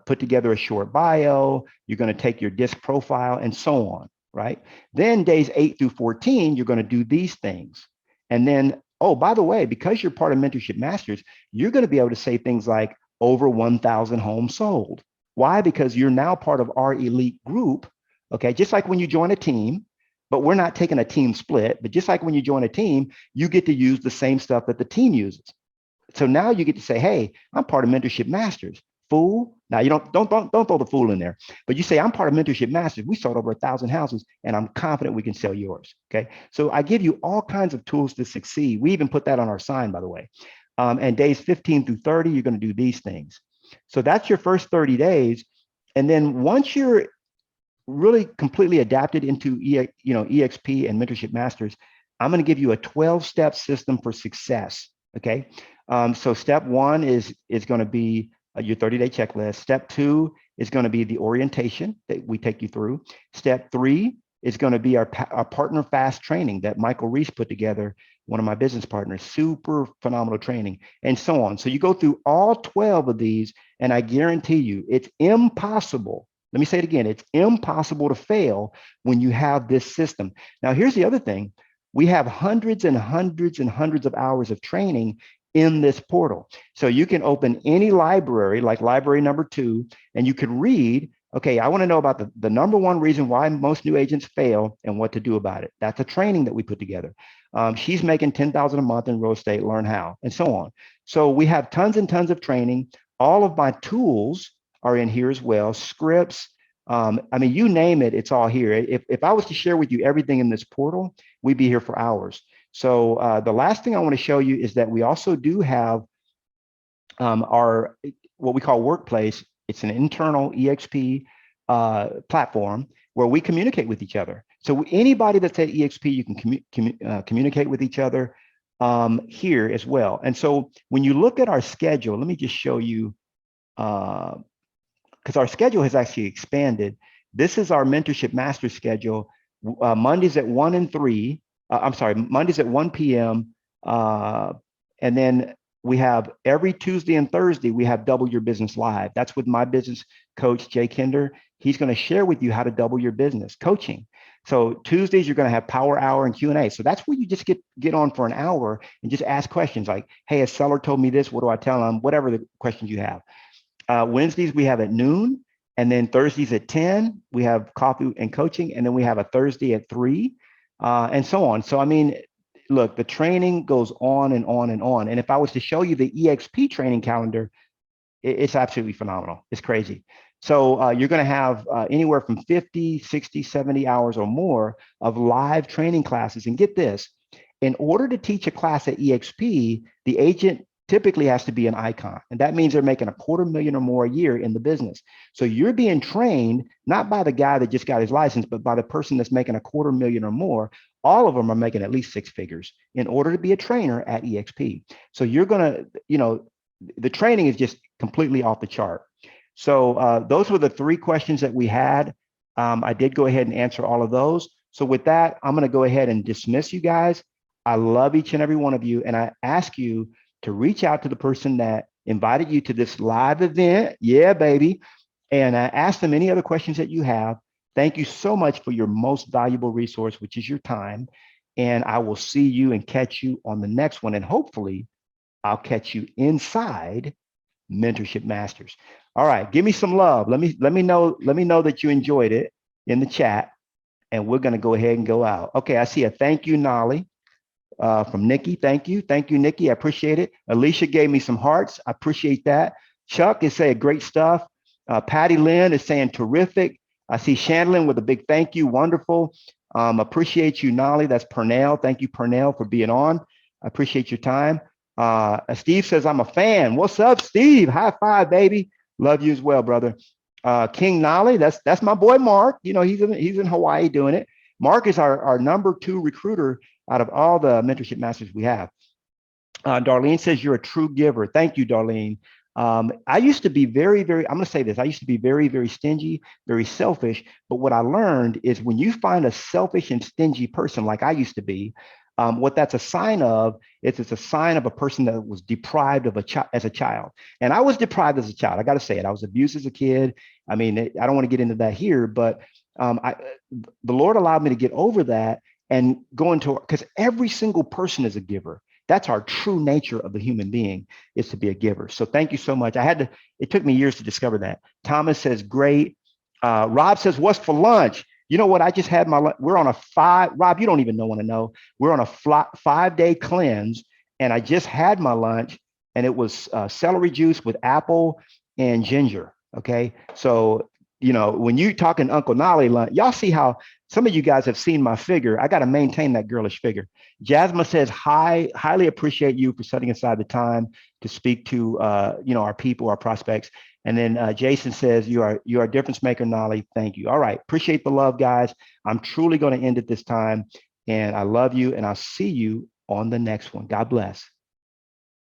put together a short bio. You're going to take your disc profile and so on, right? Then days 8 through 14, you're going to do these things. And then, oh, by the way, because you're part of Mentorship Masters, you're going to be able to say things like over 1,000 homes sold. Why? Because you're now part of our elite group. Okay, just like when you join a team. But we're not taking a team split, but just like when you join a team, you get to use the same stuff that the team uses. So now you get to say, hey, I'm part of Mentorship Masters. Fool. Now you don't throw the fool in there, but you say, I'm part of Mentorship Masters. We sold over 1,000 houses and I'm confident we can sell yours. Okay. So I give you all kinds of tools to succeed. We even put that on our sign, by the way. And days 15 through 30, you're going to do these things. So that's your first 30 days. And then once you're really completely adapted into EXP and Mentorship Masters, I'm going to give you a 12-step system for success. Okay, so step 1 is going to be your 30-day checklist. Step 2 is going to be the orientation that we take you through. Step 3 is going to be our partner fast training that Michael Reese put together, one of my business partners. Super phenomenal training, and so on. So you go through all 12 of these, and I guarantee you it's impossible. Let me say it again. It's impossible to fail when you have this system. Now, here's the other thing. We have hundreds and hundreds and hundreds of hours of training in this portal. So you can open any library, like library number 2, and you could read, okay, I want to know about the number 1 reason why most new agents fail and what to do about it. That's a training that we put together. She's making $10,000 a month in real estate, learn how, and so on. So we have tons and tons of training. All of my tools are in here as well. Scripts, I mean, you name it, it's all here. If I was to share with you everything in this portal, we'd be here for hours. So the last thing I want to show you is that we also do have our, what we call Workplace. It's an internal EXP platform where we communicate with each other. So anybody that's at EXP, you can communicate with each other here as well. And so when you look at our schedule, let me just show you, because our schedule has actually expanded. This is our Mentorship Master schedule. Mondays at 1 and 3. Mondays at 1 p.m. And then we have every Tuesday and Thursday, we have Double Your Business Live. That's with my business coach, Jay Kinder. He's going to share with you how to double your business coaching. So Tuesdays, you're going to have Power Hour and Q&A. So that's where you just get on for an hour and just ask questions like, hey, a seller told me this. What do I tell them? Whatever the questions you have. Wednesdays, we have at noon. And then Thursdays at 10, we have coffee and coaching. And then we have a Thursday at 3 and so on. So, I mean, look, the training goes on and on and on. And if I was to show you the EXP training calendar, it's absolutely phenomenal. It's crazy. So you're going to have anywhere from 50, 60, 70 hours or more of live training classes. And get this, in order to teach a class at EXP, the agent typically has to be an icon. And that means they're making $250,000 or more a year in the business. So you're being trained not by the guy that just got his license, but by the person that's making $250,000 or more. All of them are making at least 6 figures in order to be a trainer at EXP. So you're going to, the training is just completely off the chart. So those were the 3 questions that we had. I did go ahead and answer all of those. So with that, I'm going to go ahead and dismiss you guys. I love each and every one of you. And I ask you to reach out to the person that invited you to this live event. Yeah, baby. And ask them any other questions that you have. Thank you so much for your most valuable resource, which is your time. And I will see you and catch you on the next one. And hopefully I'll catch you inside Mentorship Masters. All right, give me some love. Let me know that you enjoyed it in the chat, and we're going to go ahead and go out. Okay, I see a thank you, Knolly, from Nikki. Thank you, Nikki. I appreciate it. Alicia gave me some hearts. I appreciate that. Chuck is saying great stuff. Patty Lynn is saying terrific. I see Chandlin with a big thank you. Wonderful. Appreciate you, Knolly. That's Purnell. Thank you, Purnell, for being on. I appreciate your time. Steve says, I'm a fan. What's up, Steve? High five, baby. Love you as well, brother. King Knolly, that's my boy, Mark. He's in Hawaii doing it. Mark is our number 2 recruiter out of all the mentorship masters we have. Darlene says, you're a true giver. Thank you, Darlene. I used to be very, I'm going to say this. I used to be very, very stingy, very selfish. But what I learned is when you find a selfish and stingy person like I used to be, what that's a sign of is it's a sign of a person that was deprived of as a child. And I was deprived as a child. I got to say it. I was abused as a kid. I mean, I don't want to get into that here, but the Lord allowed me to get over that and go into, because every single person is a giver. That's our true nature of the human being, is to be a giver. So thank you so much. It took me years to discover that. Thomas says, great. Rob says, what's for lunch? You know what? I just had my lunch. We're on Rob, you don't even want to know. We're on a 5-day cleanse, and I just had my lunch, and it was celery juice with apple and ginger. Okay. So, when you talking Uncle Knolly lunch, y'all see how some of you guys have seen my figure. I got to maintain that girlish figure. Jasmine says, highly appreciate you for setting aside the time to speak to, our people, our prospects. And then Jason says, you are a difference maker, Knolly. Thank you. All right. Appreciate the love, guys. I'm truly going to end it this time. And I love you. And I'll see you on the next one. God bless.